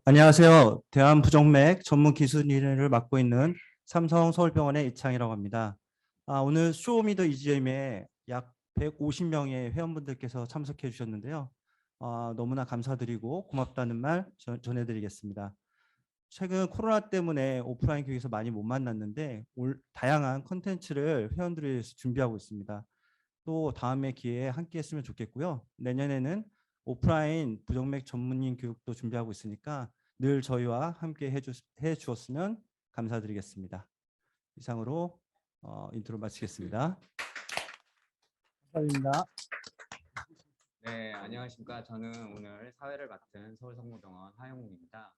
안녕하세요. 대한부정맥 전문 기술인을 맡고 있는 삼성 서울병원의 이창이라고 합니다. 오늘 쇼미더 EGM에 약 150명의 회원분들께서 참석해 주셨는데요. 너무나 감사드리고 고맙다는 말 전해드리겠습니다. 최근 코로나 때문에 오프라인 교육에서 많이 못 만났는데 다양한 컨텐츠를 회원들을 위해서 준비하고 있습니다. 또 다음에 기회에 함께 했으면 좋겠고요. 내년에는 오프라인 부정맥 전문인 교육도 준비하고 있으니까 늘 저희와 함께 해 주었으면 감사드리겠습니다. 이상으로 인트로 마치겠습니다. 감사드립니다. 네, 안녕하십니까. 저는 오늘 사회를 맡은 서울성모병원 하영욱입니다.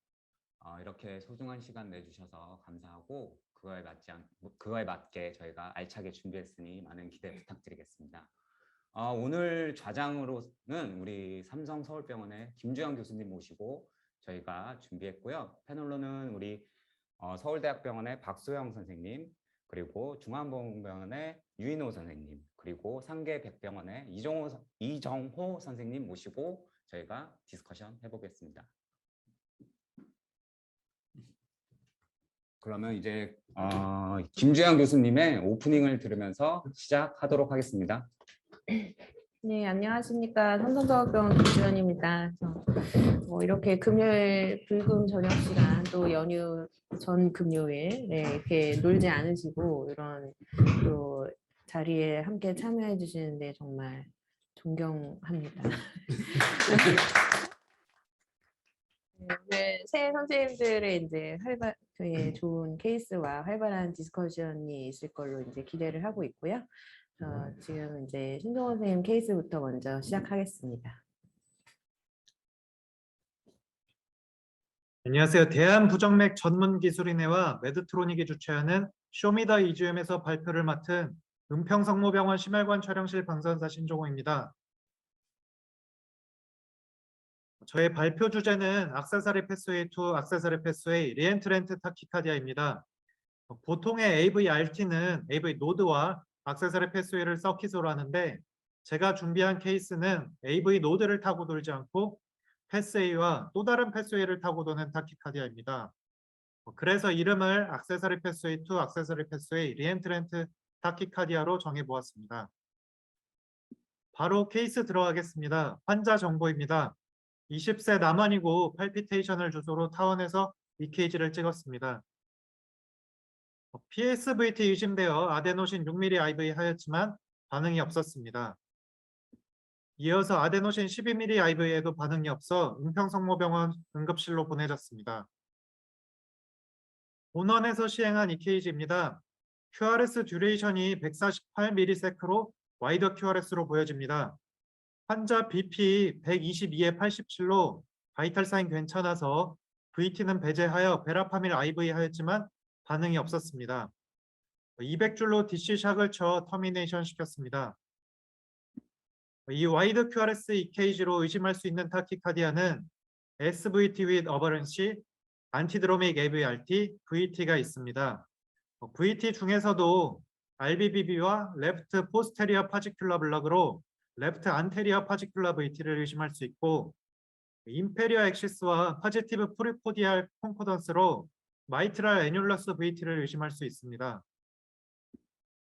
이렇게 소중한 시간 내주셔서 감사하고 그거에 맞게 저희가 알차게 준비했으니 많은 기대 부탁드리겠습니다. 오늘 좌장으로는 우리 삼성 서울병원의 김주영 교수님 모시고 저희가 준비했고요. 패널로는 우리 서울대학병원의 박소영 선생님, 그리고 중앙보건병원의 유인호 선생님, 그리고 상계백병원의 이정호 선생님 모시고 저희가 디스커션 해보겠습니다. 그러면 이제 김주영 교수님의 오프닝을 들으면서 시작하도록 하겠습니다. 네, 안녕하십니까. 삼성서울병원 김주연입니다. 이렇게 금요일 불금 저녁 시간 또 연휴 전 금요일 이렇게 놀지 않으시고 이런 또 자리에 함께 참여해 주시는데 정말 존경합니다. 네, 새 선생님들의 이제 좋은 케이스와 활발한 디스커션이 있을 걸로 이제 기대를 하고 있고요. 지금 이제 신동원 선생님 케이스부터 먼저 시작하겠습니다. 안녕하세요. 대한부정맥 전문기술인회와 메드트로닉이 주최하는 쇼미더 EGM에서 발표를 맡은 은평성모병원 심혈관 촬영실 방선사 신종호입니다. 저의 발표 주제는 악세사리 패스웨이 투 악세사리 패스웨이 리엔트렌트 타키카디아입니다. 보통의 AVRT는 AV 노드와 악세사리 패스웨이를 서킷으로 하는데 제가 준비한 케이스는 AV 노드를 타고 돌지 않고 패스웨이와 또 다른 패스웨이를 타고 도는 타키카디아입니다. 그래서 이름을 악세사리 패스웨이 투 악세사리 패스웨이 리엔트렌트 타키카디아로 정해보았습니다. 바로 케이스 들어가겠습니다. 환자 정보입니다. 20세 남한이고 팔피테이션을 주소로 타원에서 EKG를 찍었습니다. PSVT 의심되어 아데노신 6mm IV 하였지만 반응이 없었습니다. 이어서 아데노신 12mm IV에도 반응이 없어 은평성모병원 응급실로 보내졌습니다. 본원에서 시행한 EKG입니다. QRS 듀레이션이 148ms로 와이더 QRS로 보여집니다. 환자 BP 122에 87로 바이탈 사인 괜찮아서 VT는 배제하여 베라파밀 IV 하였지만 반응이 없었습니다. 200줄로 DC 샥을 쳐 터미네이션 시켰습니다. 이 와이드 QRS EKG로 의심할 수 있는 타키카디아는 SVT with aberrancy, 안티드로믹 AVRT, VT가 있습니다. VT 중에서도 RBBB와 레프트 포스테리어 파지큘러 블럭으로 레프트 안테리어 파지큘러 VT를 의심할 수 있고 인페리어 엑시스와 파지티브 프리포디알 콘코던스로 마이트랄 애뉴러스 VT를 의심할 수 있습니다.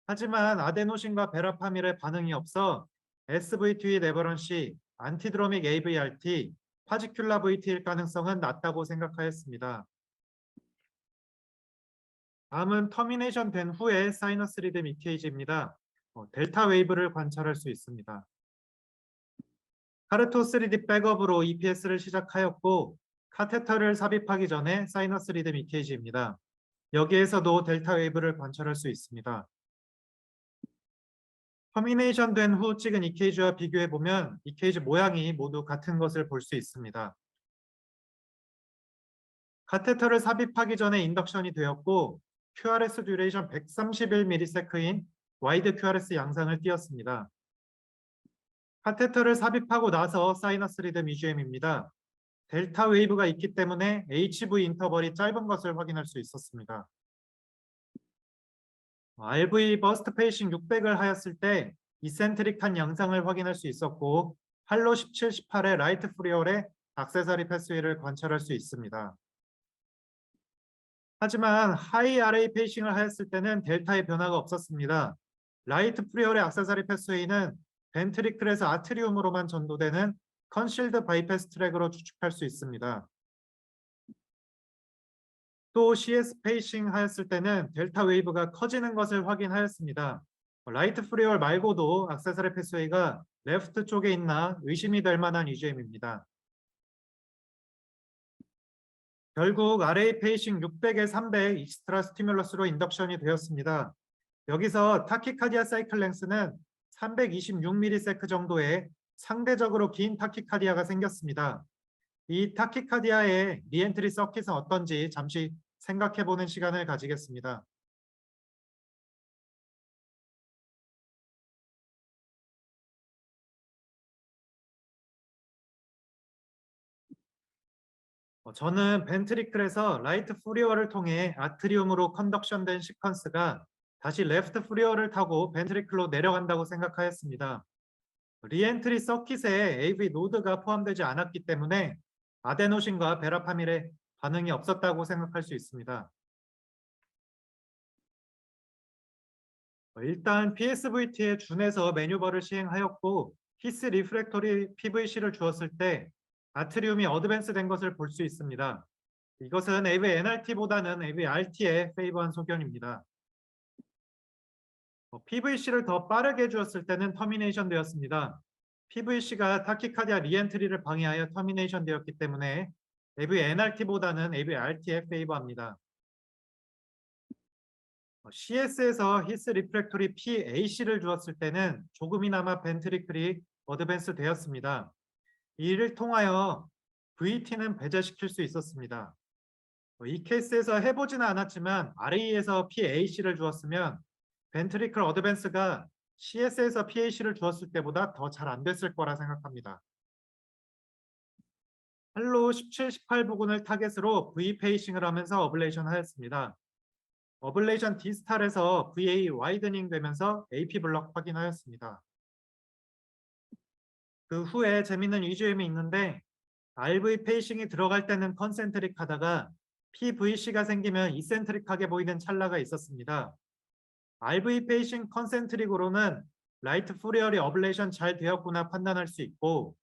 하지만 아데노신과 베라파밀의 반응이 없어 SVT 에버런시, 안티드로믹 AVRT, 파지큘라 VT일 가능성은 낮다고 생각하였습니다. 다음은 터미네이션 된 후에 사이너스 리듬 EKG입니다. 델타 웨이브를 관찰할 수 있습니다. 카르토 3D 백업으로 EPS를 시작하였고 카테터를 삽입하기 전에 사이너스 리듬 EKG입니다. 여기에서도 델타 웨이브를 관찰할 수 있습니다. 터미네이션 된 후 찍은 EKG와 비교해보면 EKG 모양이 모두 같은 것을 볼 수 있습니다. 카테터를 삽입하기 전에 인덕션이 되었고 QRS 듀레이션 131ms인 와이드 QRS 양상을 띄었습니다. 카테터를 삽입하고 나서 사이너스 리듬 EGM입니다. 델타 웨이브가 있기 때문에 HV 인터벌이 짧은 것을 확인할 수 있었습니다. RV 버스트 페이싱 600을 하였을 때 이센트릭한 양상을 확인할 수 있었고 팔로 17, 18의 라이트 프리얼의 액세서리 패스웨이를 관찰할 수 있습니다. 하지만 하이 RA 페이싱을 하였을 때는 델타의 변화가 없었습니다. 라이트 프리얼의 액세서리 패스웨이는 벤트리클에서 아트리움으로만 전도되는 컨실드 바이패스 트랙으로 추측할 수 있습니다. 또 CS 페이싱 하였을 때는 델타 웨이브가 커지는 것을 확인하였습니다. 라이트 프리얼 말고도 액세서리 패스웨이가 레프트 쪽에 있나 의심이 될 만한 EGM입니다. 결국 RA 페이싱 600에 300 익스트라 스티뮬러스로 인덕션이 되었습니다. 여기서 타키카디아 사이클 랭스는 326ms 정도의 상대적으로 긴 타키카디아가 생겼습니다. 이 타키카디아의 리엔트리 서킷은 어떤지 잠시 생각해보는 시간을 가지겠습니다. 저는 벤트리클에서 라이트 프리어를 통해 아트리움으로 컨덕션된 시퀀스가 다시 레프트 프리어를 타고 벤트리클로 내려간다고 생각하였습니다. 리엔트리 서킷에 AV 노드가 포함되지 않았기 때문에 아데노신과 베라파밀의 반응이 없었다고 생각할 수 있습니다. 일단 PSVT에 준해서 매뉴버를 시행하였고 히스 리프렉터리 PVC를 주었을 때 아트리움이 어드밴스된 것을 볼 수 있습니다. 이것은 AV NRT보다는 AV RT에 페이버한 소견입니다. PVC를 더 빠르게 주었을 때는 터미네이션 되었습니다. PVC가 타키카디아 리엔트리를 방해하여 터미네이션 되었기 때문에 AV NRT보다는 AV RT에 페이버합니다. CS에서 히스 리프렉토리 PAC를 주었을 때는 조금이나마 벤트리클이 어드밴스 되었습니다. 이를 통하여 VT는 배제시킬 수 있었습니다. 이 케이스에서 해보지는 않았지만 RA에서 PAC를 주었으면 벤트리클 어드밴스가 CS에서 PAC를 주었을 때보다 더 잘 안 됐을 거라 생각합니다. 할로 17, 18 부근을 타겟으로 V 페이싱을 하면서 어블레이션 하였습니다. 어블레이션 디스탈에서 VA 와이드닝 되면서 AP 블럭 확인하였습니다. 그 후에 재밌는 EGM이 있는데 RV 페이싱이 들어갈 때는 컨센트릭 하다가 PVC가 생기면 이센트릭하게 보이는 찰나가 있었습니다. RV 페이싱 컨센트릭으로는 라이트 프리얼이 어블레이션 잘 되었구나 판단할 수 있고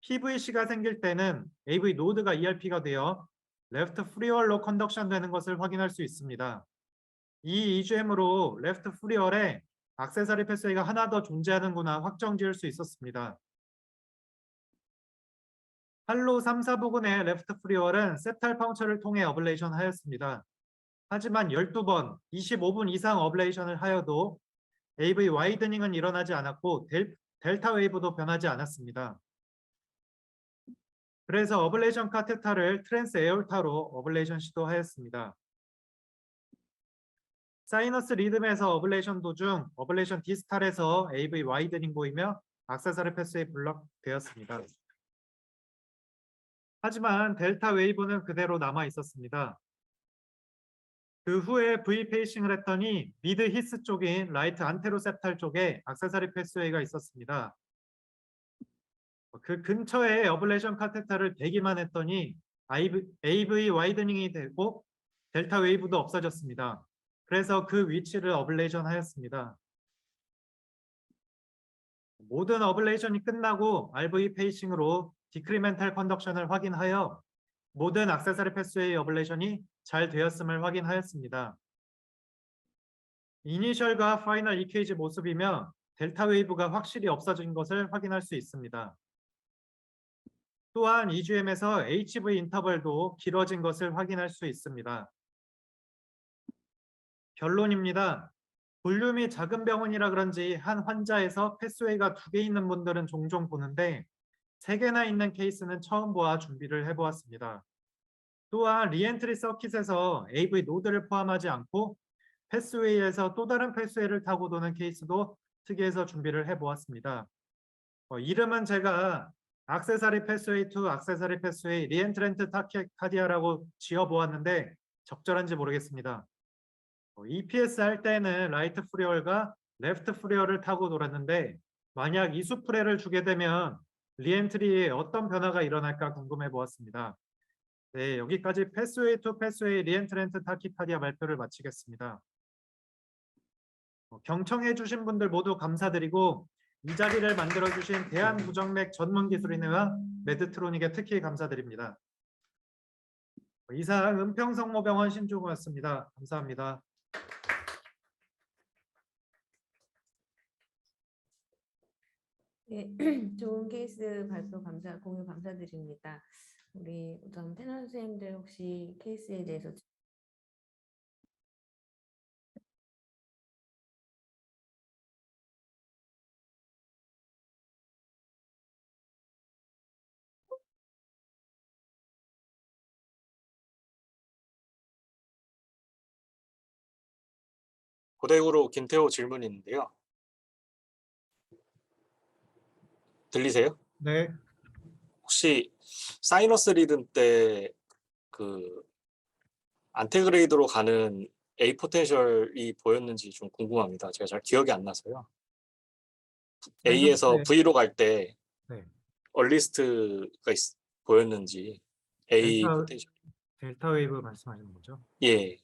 PVC가 생길 때는 AV 노드가 ERP가 되어 레프트 프리얼로 컨덕션 되는 것을 확인할 수 있습니다. 이 EGM으로 레프트 프리얼에 액세서리 패스웨이가 하나 더 존재하는구나 확정 지을 수 있었습니다. 할로 3, 4 부근의 레프트 프리얼은 septal 펑처를 통해 어블레이션 하였습니다. 하지만 12번, 25분 이상 어블레이션을 하여도 AV 와이드닝은 일어나지 않았고 델타 웨이브도 변하지 않았습니다. 그래서 어블레이션 카테타를 트랜스 에올타로 어블레이션 시도하였습니다. 사이너스 리듬에서 어블레이션 도중 어블레이션 디스탈에서 AV 와이드닝 보이며 액세서리 패스웨이 블럭 되었습니다. 하지만 델타 웨이브는 그대로 남아 있었습니다. 그 후에 V 페이싱을 했더니 미드 히스 쪽인 라이트 안테로셉탈 쪽에 액세서리 패스웨이가 있었습니다. 그 근처에 어블레이션 카테타를 대기만 했더니 AV 와이드닝이 되고 델타 웨이브도 없어졌습니다. 그래서 그 위치를 어블레이션 하였습니다. 모든 어블레이션이 끝나고 RV 페이싱으로 디크리멘탈 컨덕션을 확인하여 모든 액세서리 패스웨이 어블레이션이 잘 되었음을 확인하였습니다. 이니셜과 파이널 EKG 모습이며 델타 웨이브가 확실히 없어진 것을 확인할 수 있습니다. 또한 EGM에서 HV 인터벌도 길어진 것을 확인할 수 있습니다. 결론입니다. 볼륨이 작은 병원이라 그런지 한 환자에서 패스웨이가 2개 있는 분들은 종종 보는데 3개나 있는 케이스는 처음 보아 준비를 해보았습니다. 또한 리엔트리 서킷에서 AV 노드를 포함하지 않고 패스웨이에서 또 다른 패스웨이를 타고 도는 케이스도 특이해서 준비를 해보았습니다. 이름은 제가 액세서리 패스웨이 투 액세서리 패스웨이 리엔트렌트 타키카디아라고 지어보았는데 적절한지 모르겠습니다. EPS 할 때는 라이트 프리얼과 레프트 프리얼을 타고 돌았는데 만약 이수프레를 주게 되면 리엔트리에 어떤 변화가 일어날까 궁금해 보았습니다. 네, 여기까지 패스웨이 투 패스웨이 리엔트렌트 타키카디아 발표를 마치겠습니다. 경청해 주신 분들 모두 감사드리고 이 자리를 만들어 주신 대한부정맥 전문기술인회와 메드트로닉에 특히 감사드립니다. 이상 은평성모병원 신종호였습니다. 감사합니다. 네, 좋은 케이스 발표 공유 감사드립니다. 우리 우선 패널 선생님들 혹시 케이스에 대해서 고대구로 김태호 질문이 있는데요. 들리세요? 네, 혹시 사이너스 리듬 때 그 안테그레이드로 가는 A 포텐셜이 보였는지 좀 궁금합니다. 제가 잘 기억이 안 나서요. A에서 네. V로 갈 때 네. 얼리스트가 보였는지 A 델타- 포텐셜. 델타 웨이브 말씀하시는 거죠? 예.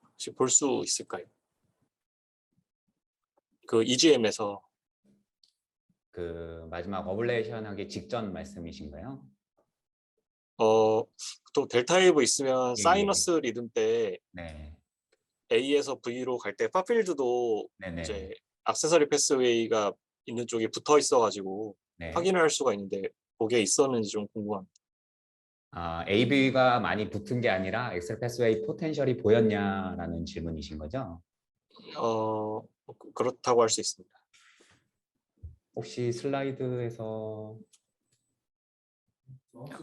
혹시 볼 수 있을까요? 그 EGM에서 그 마지막 어블레이션 하기 직전 말씀이신가요? 또 델타 웨이브 있으면 예, 사이너스 리듬 때 네, A에서 V로 갈 때 파필드도 네네, 이제 액세서리 패스웨이가 있는 쪽에 붙어 있어가지고 네. 확인할 수가 있는데 그게 있었는지 좀 궁금합니다. AV가 많이 붙은 게 아니라 엑셀 패스웨이 포텐셜이 보였냐라는 질문이신 거죠? 그렇다고 할 수 있습니다. 혹시 슬라이드에서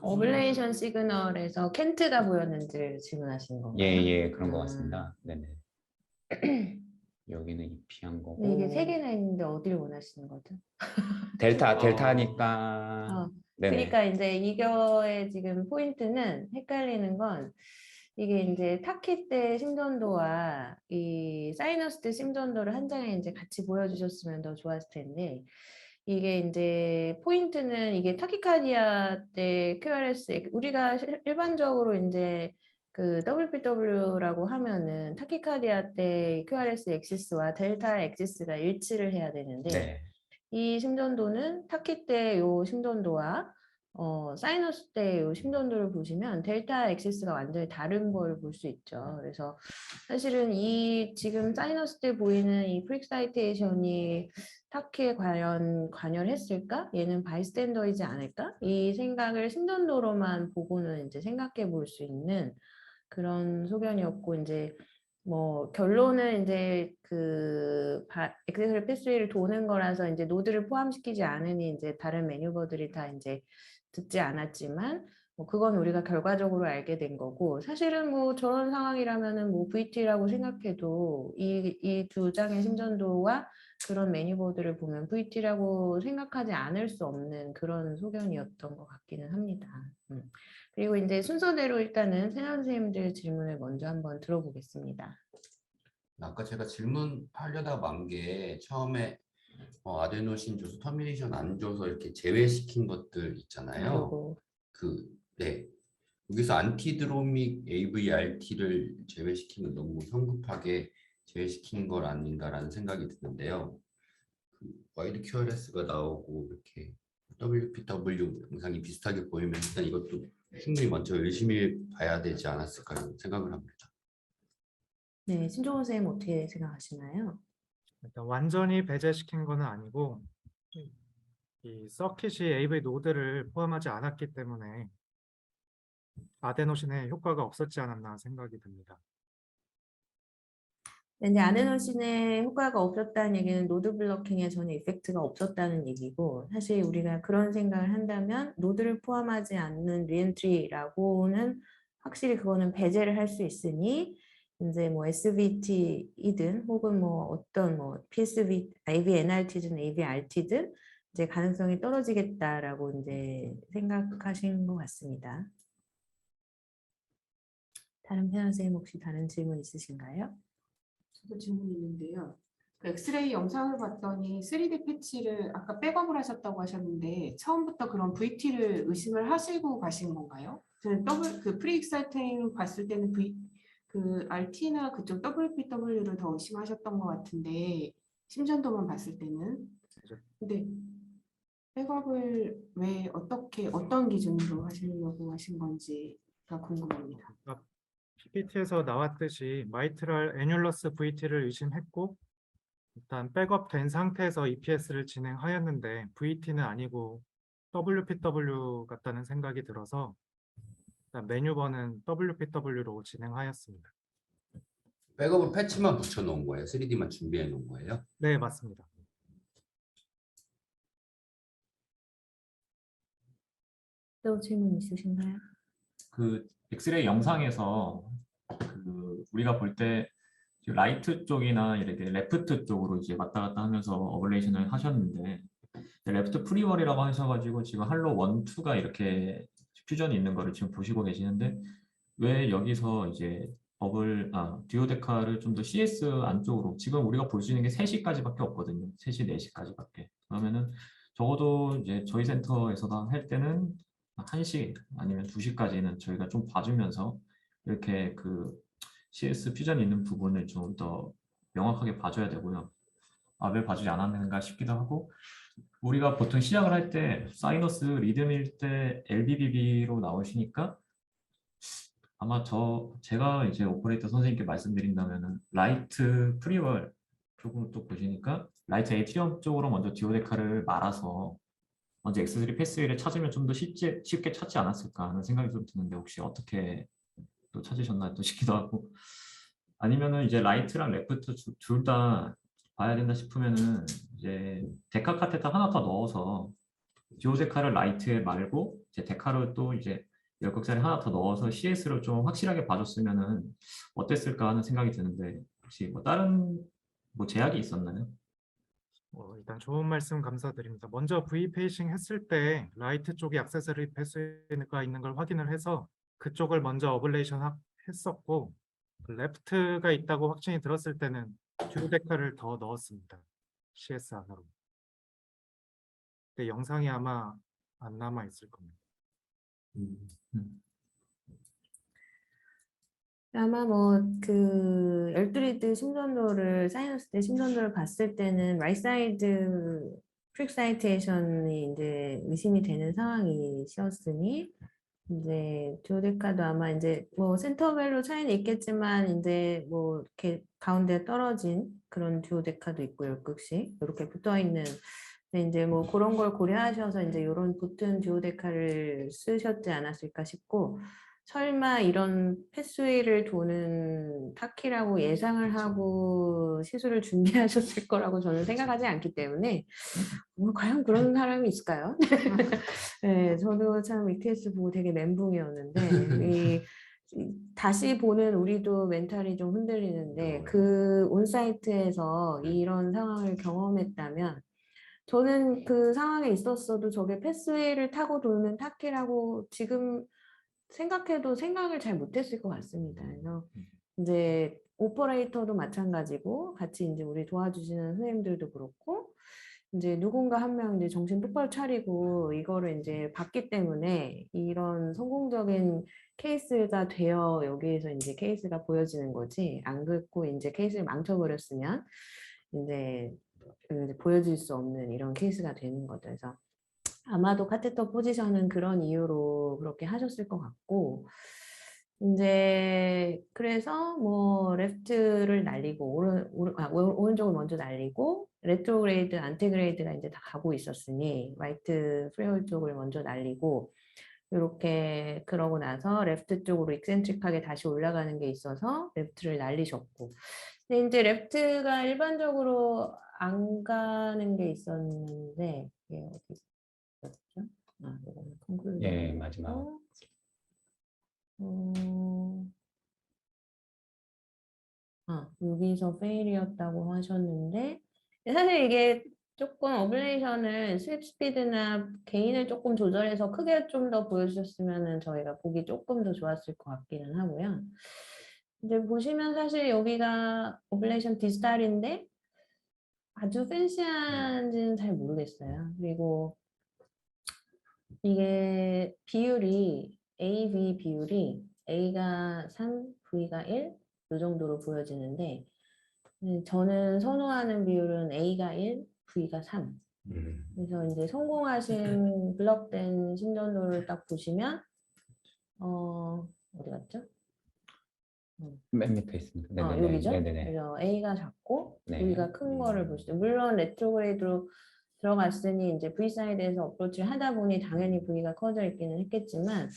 어블레이션 시그널에서 켄트가 보였는지를 질문하시는 건가요? 예, 그런 것 같습니다. 네네. 여기는 입히한 거고. 근데 이게 세 개나 있는데 어디를 원하시는 거죠? 델타니까. 네네. 그러니까 이제 이거의 지금 포인트는 헷갈리는 건 이게 이제 타키 때 심전도와 이 사이너스 때 심전도를 한 장에 이제 같이 보여주셨으면 더 좋았을 텐데 이게 이제 포인트는 이게 타키카디아 때 QRS 우리가 일반적으로 이제 그 WPW라고 하면은 타키카디아 때 QRS 엑시스와 델타 엑시스가 일치를 해야 되는데 네. 이 심전도는 타키 때 요 심전도와 사이너스 때 요 심전도를 보시면 델타 엑시스가 완전히 다른 걸 볼 수 있죠. 그래서 사실은 이 지금 사이너스 때 보이는 이 프릭사이테이션이 타키에 과연 관여했을까? 얘는 바이스탠더이지 않을까? 이 생각을 심전도로만 보고는 이제 생각해 볼 수 있는 그런 소견이었고 이제 뭐 결론은 이제 그 액세서리 패스웨이를 도는 거라서 이제 노드를 포함시키지 않으니 이제 다른 매뉴버들이 다 이제 듣지 않았지만 뭐 그건 우리가 결과적으로 알게 된 거고 사실은 뭐 저런 상황이라면은 뭐 VT라고 생각해도 이 두 장의 심전도와 그런 매뉴버들을 보면 VT라고 생각하지 않을 수 없는 그런 소견이었던 것 같기는 합니다. 그리고 이제 순서대로 일단은 세나 선생님들 질문을 먼저 한번 들어보겠습니다. 아까 제가 질문하려다가 만 게 처음에 아데노신 줘서 터미네이션 안 줘서 이렇게 제외시킨 것들 있잖아요. 그리고 네. 여기서 안티드로믹 AVRT를 제외시키면 너무 성급하게 제외시킨 걸 아닌가라는 생각이 드는데요. 그 와이드 QRS가 나오고 이렇게 WPW 영상이 비슷하게 보이면 일단 이것도 충분히 먼저 열심히 봐야 되지 않았을까 생각을 합니다. 네, 신종호 선생님 어떻게 생각하시나요? 일단 완전히 배제시킨 거는 아니고 이 서킷이 AV 노드를 포함하지 않았기 때문에 아데노신에 효과가 없었지 않았나 생각이 듭니다. 이제 아데노신의 효과가 없었다는 얘기는 노드 블러킹에 전혀 이펙트가 없었다는 얘기고 사실 우리가 그런 생각을 한다면 노드를 포함하지 않는 리엔트리라고는 확실히 그거는 배제를 할 수 있으니 이제 뭐 SVT이든 혹은 뭐 어떤 뭐 PSV, AVNRT든 AVRT든 이제 가능성이 떨어지겠다라고 이제 생각하신 것 같습니다. 다른 패널 선생님 혹시 다른 질문 있으신가요? 저도 질문이 있는데요. 그 엑스레이 영상을 봤더니 3D 패치를 아까 백업을 하셨다고 하셨는데 처음부터 그런 VT를 의심을 하시고 가신 건가요? 저는 그 프리익사이팅 봤을 때는 그 RT나 그쪽 WPW를 더 의심하셨던 것 같은데 심전도만 봤을 때는. 근데 백업을 왜 어떻게 어떤 기준으로 하시려고 하신 건지가 궁금합니다. PPT에서 나왔듯이 마이트럴 애뉴러스 VT를 의심했고 일단 백업된 상태에서 EPS를 진행하였는데 VT는 아니고 WPW 같다는 생각이 들어서 일단 메뉴번은 WPW로 진행하였습니다. 백업을 패치만 붙여 놓은 거예요? 3D만 준비해 놓은 거예요? 네, 맞습니다. 또 질문 있으신가요? 그 엑스레이 영상에서 우리가 볼 때 라이트 쪽이나 이렇게 레프트 쪽으로 이제 왔다 갔다 하면서 어블레이션을 하셨는데 레프트 프리월이라고 하셔가지고 지금 할로 1, 2가 이렇게 퓨전이 있는 거를 지금 보시고 계시는데 왜 여기서 이제 듀오데카를 좀 더 CS 안쪽으로 지금 우리가 볼 수 있는 게 3시까지밖에 없거든요. 3시, 4시까지밖에. 그러면은 적어도 이제 저희 센터에서 할 때는 1시 아니면 2시까지는 저희가 좀 봐주면서 이렇게 그 CS 퓨전 있는 부분을 좀 더 명확하게 봐줘야 되고요. 왜 봐주지 않았는가 싶기도 하고 우리가 보통 시작을 할 때 사이너스 리듬일 때 LBBB로 나오시니까 아마 제가 이제 오퍼레이터 선생님께 말씀드린다면은 라이트 프리월 쪽으로 또 보시니까 라이트 에이트리엄 쪽으로 먼저 디오데카를 말아서 먼저 X3 패스웨이를 찾으면 좀 더 쉽게 찾지 않았을까 하는 생각이 좀 드는데 혹시 어떻게 또 찾으셨나 또 싶기도 하고 아니면은 이제 라이트랑 레프트 둘 다 봐야 된다 싶으면은 이제 데카 카테터 하나 더 넣어서 디오데카를 라이트에 말고 이제 데카를 또 이제 10극짜리 하나 더 넣어서 CS를 좀 확실하게 봐줬으면은 어땠을까 하는 생각이 드는데 혹시 뭐 다른 뭐 제약이 있었나요? 일단 좋은 말씀 감사드립니다. 먼저 V 페이싱 했을 때 라이트 쪽에 액세서리 패스가 있는 걸 확인을 해서 그쪽을 먼저 어블레이션 했었고 레프트가 있다고 확신이 들었을 때는 듀오데카를 더 넣었습니다. CS 안으로. 근데 영상이 아마 안 남아 있을 겁니다. 아마 뭐 그 열두리드 심전도를 사이너스 때 심전도를 봤을 때는 라이사이드 프릭사이테이션이 이제 의심이 되는 상황이셨으니 이제 듀오데카도 아마 이제 뭐 센터별로 차이는 있겠지만 이제 뭐 이렇게 가운데 떨어진 그런 듀오데카도 있고 10극씩 이렇게 붙어 있는 이제 뭐 그런 걸 고려하셔서 이제 이런 붙은 듀오데카를 쓰셨지 않았을까 싶고 설마 이런 패스웨이를 도는 타키라고 예상을 하고 시술을 준비하셨을 거라고 저는 생각하지 않기 때문에 과연 그런 사람이 있을까요? 네, 저도 참 ETS 보고 되게 멘붕이었는데 다시 보는 우리도 멘탈이 좀 흔들리는데 그 온사이트에서 이런 상황을 경험했다면 저는 그 상황에 있었어도 저게 패스웨이를 타고 도는 타키라고 지금 생각해도 생각을 잘 못했을 것 같습니다. 그래서 이제 오퍼레이터도 마찬가지고 같이 이제 우리 도와주시는 선생님들도 그렇고 이제 누군가 한 명 이제 정신 똑바로 차리고 이거를 이제 봤기 때문에 이런 성공적인 케이스가 되어 여기에서 이제 케이스가 보여지는 거지 안 긋고 이제 케이스를 망쳐버렸으면 이제 보여질 수 없는 이런 케이스가 되는 거죠. 그래서 아마도 카테터 포지션은 그런 이유로 그렇게 하셨을 것 같고 이제 그래서 뭐 레프트를 날리고 오른쪽을 먼저 날리고 레트로그레이드, 안티그레이드가 이제 다 가고 있었으니 라이트 프레올 쪽을 먼저 날리고 이렇게 그러고 나서 레프트 쪽으로 익센트릭하게 다시 올라가는 게 있어서 레프트를 날리셨고 근데 이제 레프트가 일반적으로 안 가는 게 있었는데 이게 어디 있었죠? 이거는 콘클루전. 예, 마지막. 여기서 페일이었다고 하셨는데 사실 이게 조금 어블레이션을 스윕 스피드나 게인을 조금 조절해서 크게 좀 더 보여주셨으면 저희가 보기 조금 더 좋았을 것 같기는 하고요. 이제 보시면 사실 여기가 어블레이션 디스탈인데 아주 팬시한지는 잘 모르겠어요. 그리고 이게 비율이 A/B 비율이 A가 3, V가 1, 이 정도로 보여지는데 저는 선호하는 비율은 A가 1, V가 3. 그래서 이제 성공하신 블럭된 신전도를 딱 보시면 어디 갔죠? 맨 밑에 있습니다. 네네네. 여기죠? 네네네. 그래서 A가 작고 네. V가 큰 거를 보시죠. 물론 레트로그레이드로 들어갔으니 이제 V 사이드에서 어프로치를 하다 보니 당연히 V가 커져 있기는 했겠지만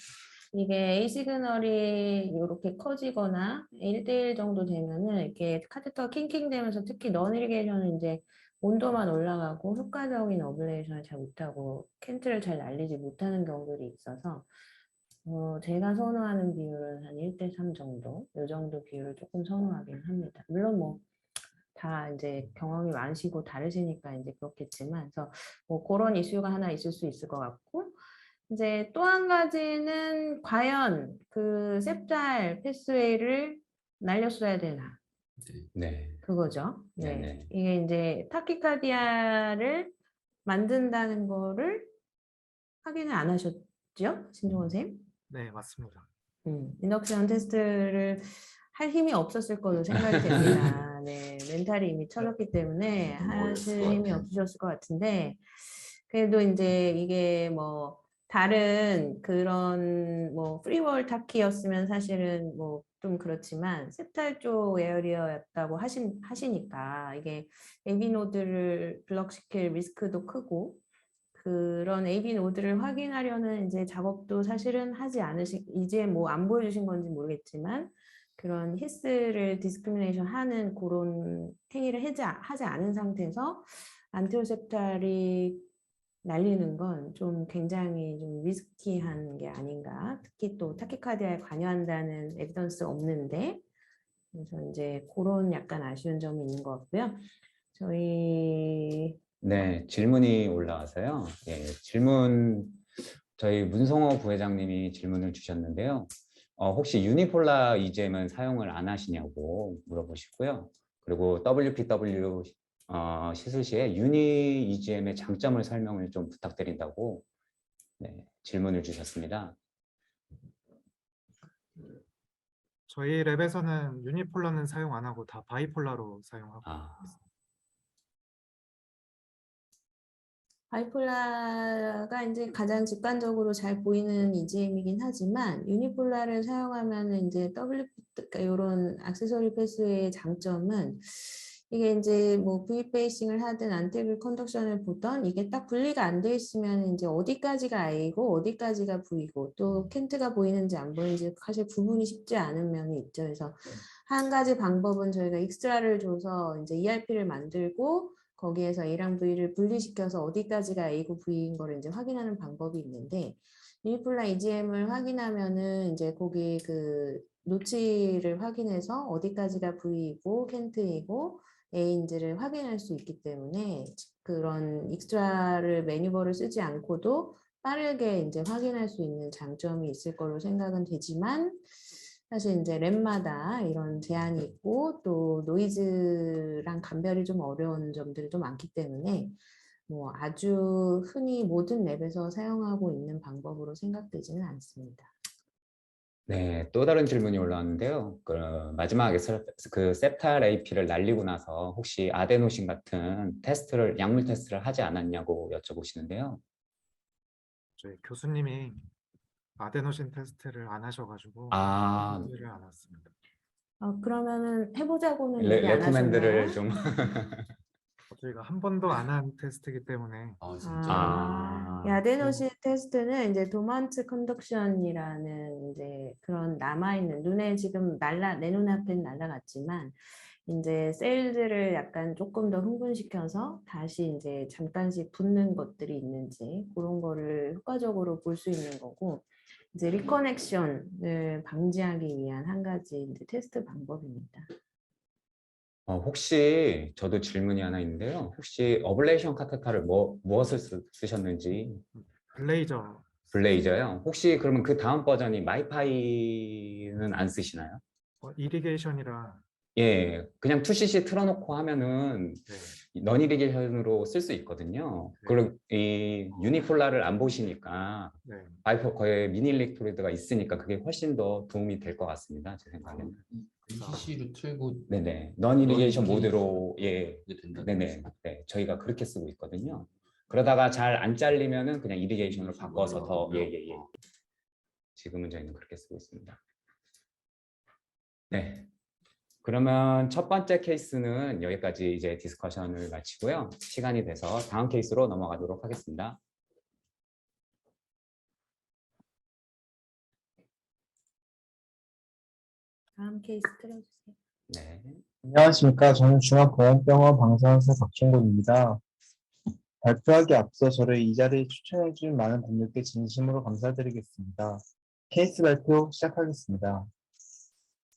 이게 A 시그널이 이렇게 커지거나 1대1 정도 되면은 이렇게 카테터가 킹킹되면서 특히 너니리게이션은 이제 온도만 올라가고 효과적인 어블레이션을 잘 못하고 캔트를 잘 날리지 못하는 경우들이 있어서 제가 선호하는 비율은 한 1대3 정도, 이 정도 비율을 조금 선호하긴 합니다. 물론 뭐 다 이제 경험이 많으시고 다르시니까 이제 그렇겠지만, 그래서 뭐 그런 이슈가 하나 있을 수 있을 것 같고, 이제 또 한 가지는 과연 그 셉탈 패스웨이를 날렸어야 되나? 네. 그거죠. 네. 네네. 이게 이제 타키카디아를 만든다는 거를 확인을 안 하셨죠? 신종원 선생님? 네, 맞습니다. 인덕션 테스트를 할 힘이 없었을 걸로 생각이 됩니다. 네, 멘탈이 이미 쳐졌기 때문에 하실 힘이 없으셨을 것 같은데, 그래도 이제 이게 뭐 다른 그런 뭐 프리월 타키였으면 사실은 뭐 좀 그렇지만 셉탈 쪽 에어리어였다고 하시니까 이게 AB 노드를 블럭시킬 리스크도 크고 그런 AB 노드를 확인하려는 이제 작업도 사실은 하지 이제 뭐 안 보여주신 건지 모르겠지만 그런 히스를 디스크리미네이션 하는 그런 행위를 하지 않은 상태에서 안티오셉탈이 날리는 건 좀 굉장히 좀 리스키한 게 아닌가. 특히 또 타키카디아에 관여한다는 에비던스 없는데 그래서 이제 그런 약간 아쉬운 점이 있는 것 같고요. 저희 네, 질문이 올라와서요. 예, 질문 저희 문성호 부회장님이 질문을 주셨는데요. 혹시 유니폴라 EGM은 사용을 안 하시냐고 물어보시고요. 그리고 WPW 시술 시에 유니 EGM의 장점을 설명을 좀 부탁드린다고 네, 질문을 주셨습니다. 저희 랩에서는 유니폴라는 사용 안 하고 다 바이폴라로 사용하고 아, 있습니다. 바이폴라가 이제 가장 직관적으로 잘 보이는 EGM이긴 하지만 유니폴라를 사용하면 이제 그러니까 이런 액세서리 패스의 장점은 이게 이제 뭐 V 페이싱을 하든 안티글 컨덕션을 보던 이게 딱 분리가 안 돼 있으면 이제 어디까지가 A고 어디까지가 V고 또 캔트가 보이는지 안 보이는지 사실 구분이 쉽지 않은 면이 있죠. 그래서 한 가지 방법은 저희가 익스트라를 줘서 이제 ERP를 만들고 거기에서 A랑 V를 분리시켜서 어디까지가 A고 V인 거를 이제 확인하는 방법이 있는데 유니폴라 EGM을 확인하면은 이제 거기 그 노치를 확인해서 어디까지가 V이고 캔트이고 A인지를 확인할 수 있기 때문에 그런 익스트라를 매뉴버를 쓰지 않고도 빠르게 이제 확인할 수 있는 장점이 있을 걸로 생각은 되지만 사실 이제 랩마다 이런 제한이 있고 또 노이즈랑 감별이 좀 어려운 점들이 좀 많기 때문에 뭐 아주 흔히 모든 랩에서 사용하고 있는 방법으로 생각되지는 않습니다. 네, 또 다른 질문이 올라왔는데요. 마지막에 그 셉탈 AP를 날리고 나서 혹시 아데노신 같은 테스트를 약물 테스트를 하지 않았냐고 여쭤보시는데요. 저희 교수님이 아데노신 테스트를 안 하셔가지고 아, 하지를 않았습니다. 그러면은 해보자고는 얘기 안 레코멘드를 하셨나요? 좀 저희가 한 번도 안 한 테스트이기 때문에 아 진짜요? 이 아데노신 테스트는 이제 도만트 컨덕션이라는 이제 그런 남아있는 눈에 지금 내 눈앞엔 날아갔지만 이제 셀들을 약간 조금 더 흥분시켜서 다시 이제 잠깐씩 붙는 것들이 있는지 그런 거를 효과적으로 볼 수 있는 거고 이제 리커넥션을 방지하기 위한 한 가지 이제 테스트 방법입니다. 혹시 저도 질문이 하나 있는데요. 혹시 어블레이션 카테터를 무엇을 쓰셨는지 블레이저 블레이저요? 혹시 그러면 그 다음 버전이 마이파이는 안 쓰시나요? 이리게이션이라 예, 그냥 2cc 틀어놓고 하면은 네. 넌 이리게이션으로 쓸 수 있거든요. 네. 그리고 이 유니폴라를 안 보시니까 네. 바이퍼 거의 미니 일렉트로드가 있으니까 그게 훨씬 더 도움이 될 것 같습니다. 제 생각에는. CC로 틀고 네네. 넌 이리게이션 넌 모드로 예, 이게 된다는 네네. 거죠. 네, 저희가 그렇게 쓰고 있거든요. 그러다가 잘 안 잘리면은 그냥 이리게이션으로 바꿔서 더 예예예. 지금은 저희는 그렇게 쓰고 있습니다. 네. 그러면 첫 번째 케이스는 여기까지 이제 디스커션을 마치고요. 시간이 돼서 다음 케이스로 넘어가도록 하겠습니다. 다음 케이스 틀어주세요. 네. 안녕하십니까. 저는 중앙보건병원 방사선사 박준곤입니다. 발표하기 앞서 저를 이 자리에 추천해준 많은 분들께 진심으로 감사드리겠습니다. 케이스 발표 시작하겠습니다.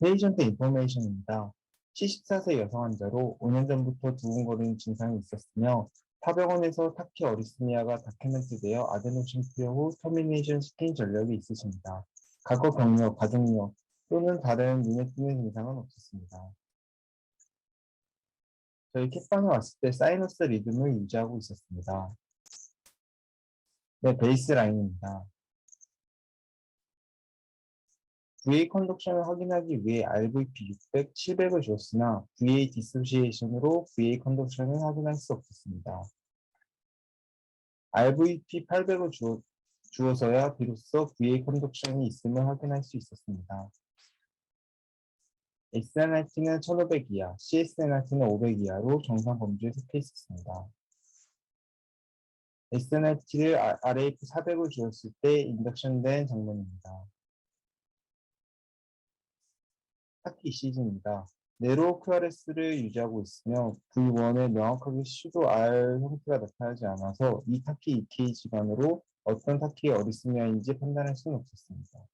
페이션트 인포메이션입니다. 74세 여성 환자로 5년 전부터 두근거리는 증상이 있었으며 타병원에서 타키 어리스미아가 다큐멘트되어 아데노신 투여 후 터미네이션 시킨 전력이 있으십니다. 과거 경력, 가족력 또는 다른 눈에 띄는 증상은 없었습니다. 저희 캣방에 왔을 때 사이너스 리듬을 유지하고 있었습니다. 네, 베이스라인입니다. VA 컨덕션을 확인하기 위해 RVP 600, 700을 주었으나 VA 디소시에이션으로 VA 컨덕션을 확인할 수 없었습니다. RVP 800을 주어서야 비로소 VA 컨덕션이 있음을 확인할 수 있었습니다. SNRT는 1500 이하, CSNRT는 500 이하로 정상 범주에 속해 있었습니다. SNRT를 RAF 400을 주었을 때 인덕션된 장면입니다. 타키 ECG입니다. 네로 QRS를 유지하고 있으며 V1에 명확하게 슈도 R 형태가 나타나지 않아서 이 타키 EKG만으로 어떤 타키의 어리스미아인지 판단할 수는 없었습니다.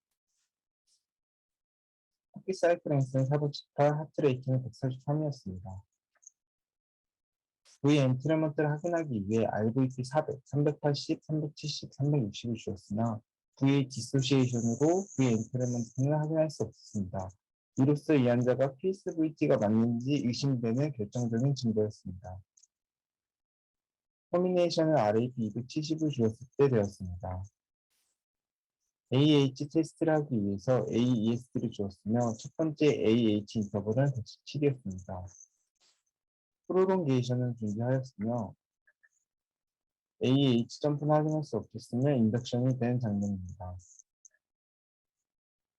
타키 사이클랭스는 418, 하트레이트는 143이었습니다. V 엔트레먼트를 확인하기 위해 RVP 400, 380, 370, 360을 주었으나 VA 디소시에이션으로 V 엔트레먼트는 확인할 수 없었습니다. 이로써 이 환자가 PSVT가 맞는지 의심되는 결정적인 증거였습니다. 터미네이션을 RAP 270을 주었을 때 되었습니다. AH 테스트를 하기 위해서 AES를 주었으며 첫 번째 AH 인터벌은 117이었습니다. 프롤롱게이션을 준비하였으며 AH 점프는 확인할 수 없었으며 인덕션이 된 장면입니다.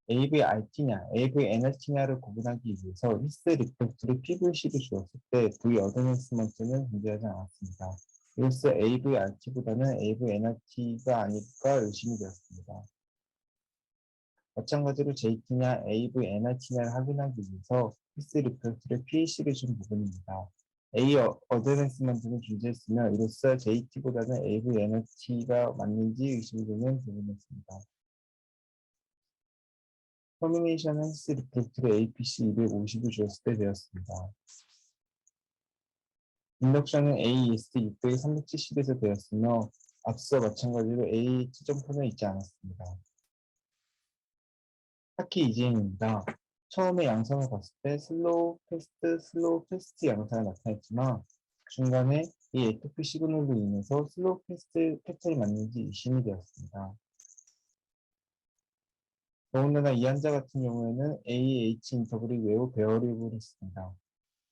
AV-RT냐, AV-NRT냐를 구분하기 위해서 히스 리프렉트를 PVC를 주었을 때 V 어드밴스먼트는 존재하지 않았습니다. 이로써 AV-RT보다는 AV-NRT가 아닐까 의심이 되었습니다. 마찬가지로 JT냐, AV-NRT냐를 확인하기 위해서 히스 리프렉트를 PAC를 준 부분입니다. A 어드밴스먼트는 존재했으며 이로써 JT보다는 AV-NRT가 맞는지 의심이 되는 부분이었습니다. 터미네이션은 히스 리프렉트를 APC 250을 주었을 때 되었습니다. 인덕션은 AES 600에 370에서 되었으며 앞서 마찬가지로 AH 점프는 있지 않았습니다. 타키 EGN입니다. 처음에 양상을 봤을 때 슬로우 패스트 양상이 나타났지만 중간에 이 에토피 시그널로 인해서 슬로우 패스트 패턴이 맞는지 의심이 되었습니다. 더군다나 이 환자 같은 경우에는 AH 인터벌이 매우 베어리블했습니다.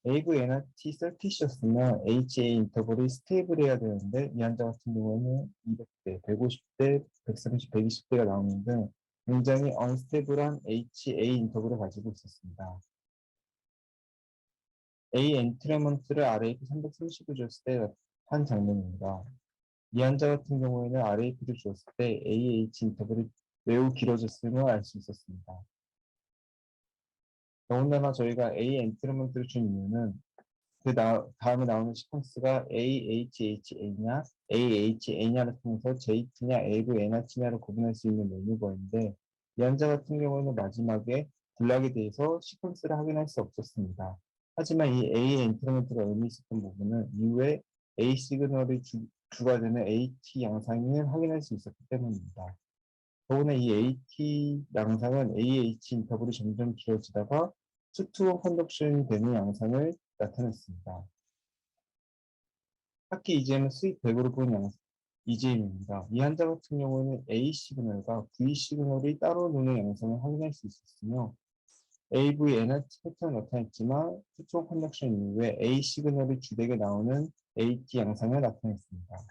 AV-NRT 서킷이었으면 HA 인터벌이 스테이블해야 되는데 이 환자 같은 경우에는 200대, 150대, 130, 120대가 나오는 등 굉장히 언스테이블한 HA 인터벌을 가지고 있었습니다. A 엔트레먼트를 RAP 330을 줬을 때 한 장면입니다. 이 환자 같은 경우에는 RAP를 주었을 때 AH 인터벌이 매우 길어졌음을 알 수 있었습니다. 더군다나 저희가 A 엔트레먼트를 준 이유는 그 다음에 나오는 시퀀스가 AHHA냐, AHA냐를 통해서 JT냐, AV-NRT냐를 구분할 수 있는 매뉴버인데 이 환자 같은 경우는 마지막에 블락에 대해서 시퀀스를 확인할 수 없었습니다. 하지만 이 A 엔트레먼트가 의미 있었던 부분은 이후에 A 시그널이 주가 되는 AT 양상을 확인할 수 있었기 때문입니다. 더구나 이 AT 양상은 AH 인터벌이 점점 길어지다가 투투원 컨덕션이 되는 양상을 나타냈습니다. 타키 EGM은 수익 100으로 보는 EGM입니다. 이 환자 같은 경우에는 A 시그널과 V 시그널이 따로 노는 양상을 확인할 수 있었으며 AV NRT 패턴을 나타냈지만 투투원 컨덕션 이후에 A 시그널이 주되게 나오는 AT 양상을 나타냈습니다.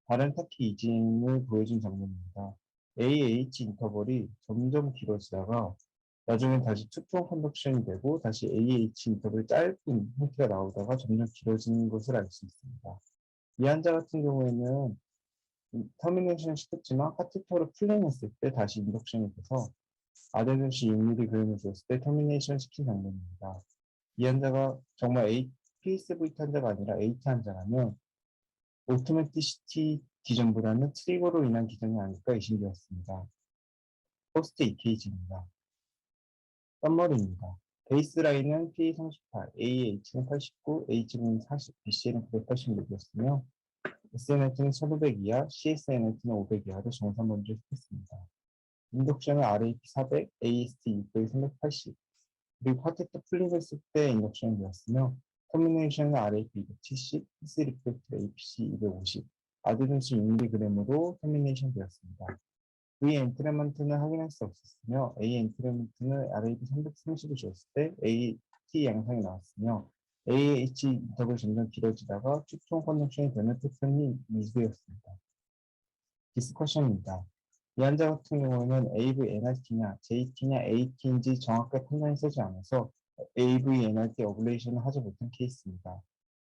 다른 타키 EGM을 보여준 장면입니다. AH 인터벌이 점점 길어지다가 나중엔 다시 투투원 컨덕션이 되고 다시 AH 인터벌이 짧은 형태가 나오다가 점점 길어지는 것을 알 수 있습니다. 이 환자 같은 경우에는 터미네이션 시켰지만 카테터를 플레인했을 때 다시 인덕션이 돼서 아데노시 6mg을 줬을 때 터미네이션 시킨 장면입니다. 이 환자가 정말 PSVT 환자가 아니라 AT 환자라면 오토매티시티 기전보다는 트리거로 인한 기전이 아닐까 의심되었습니다. 포스트 EKG입니다. 썸머리입니다. 베이스라인은 P38, AH는 89, H는 40, BC는 986이었으며 SNLT는 1500 이하, CSNLT는 500 이하로 정상 범주를 했습니다. 인덕션은 RAP 400, AST 600, 380, 그리고 카테터 플립했을 때 인덕션이 되었으며 터미네이션은 RAP 270, PC 리프렉트 APC 250, 아드노시 6mg으로 터미네이션 되었습니다. V 엔트레먼트는 확인할 수 없었으며 A 엔트레먼트는 RAP 330을 줬을 때 AT 양상이 나왔으며 AH 인터벌이 점점 길어지다가 투투원 컨덕션이 되는 패턴이 유지되었습니다. 디스커션입니다. 이 환자 같은 경우에는 AV NRT냐 JT냐 AT인지 정확하게 판단이 서지 않아서 AV NRT 어블레이션을 하지 못한 케이스입니다.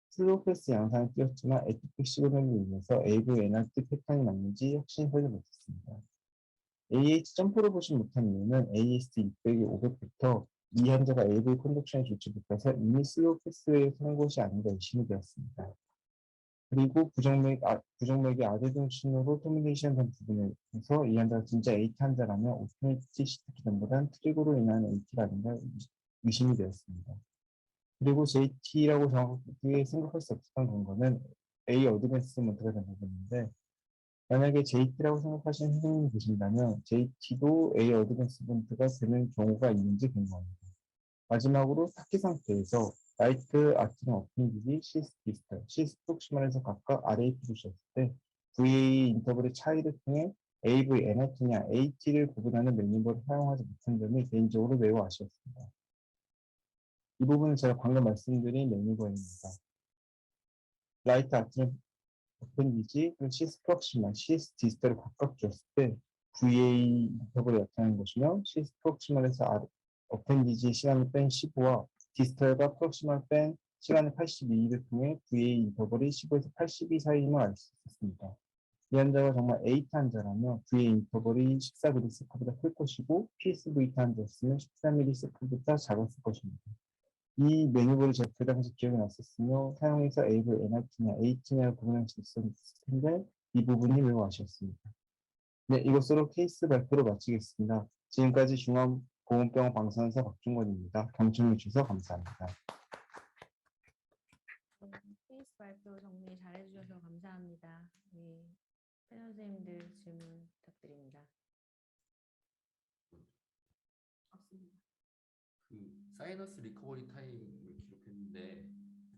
슬로우 패스 양상을 띄웠지만 에피픽 시그널로 인해서 AV NRT 패턴이 맞는지 확신이 서지 못했습니다. AH 점프를 보지 못한 이유는 AST 600이 500부터 이 환자가 AV 컨덕션이 좋지 못해서 이미 슬로우 패스웨이에 선 것이 아닌가 의심이 되었습니다. 그리고 부정맥의 아데노신으로 터미네이션 된 부분에서 이 환자가 진짜 AT 환자라면 오토매티시티 기전보다는 트리거로 인한 AT가 아닌가 의심이 되었습니다. 그리고 JT라고 정확하게 생각할 수 없었던 근거는 A 어드밴스먼트가 된 부분인데 만약에 JT라고 생각하시는 선생님이 계신다면 JT도 A 어드밴스먼트가 되는 경우가 있는지 궁금합니다. 마지막으로 타키 상태에서 라이트 아트는 어핑기기 CS 디스털, CS 프록시멀에서 각각 RAP를 줬을 때 VA 인터벌의 차이를 통해 AV NRT냐 AT를 구분하는 매뉴얼을 사용하지 못한 점이 개인적으로 매우 아쉬웠습니다. 이 부분은 제가 방금 말씀드린 매뉴얼입니다. 라이트 아트는 어펜디지, CS 프록시멀, CS 디스털을 각각 줬을 때 VA 인터벌이 나타나는 것이며 CS 프록시멀에서 어펜디지 시간을 뺀 15와 디스털과 프록시멀 뺀 시간을 82를 통해 VA 인터벌이 15에서 82 사이임을 알 수 있습니다. 이 환자가 정말 AT 환자라면 VA 인터벌이 14ms보다 클 것이고 PSVT 환자였으면 13ms보다 작았을 것입니다. 이 매뉴얼을 제가 그 당시 기억이 났었으며 사용해서 AV NRT냐 AT냐를 구분할 수 있었을 텐데 이 부분이 매우 아쉬웠습니다. 네, 이것으로 케이스 발표를 마치겠습니다. 지금까지 중앙보건병원 방사선사 박준권입니다. 경청해 주셔서 감사합니다. 케이스 발표 정리 잘해주셔서 감사합니다. 네, 패널 선생님들 질문 부탁드립니다. 그 사이너스 리커버리 타임을 기록했는데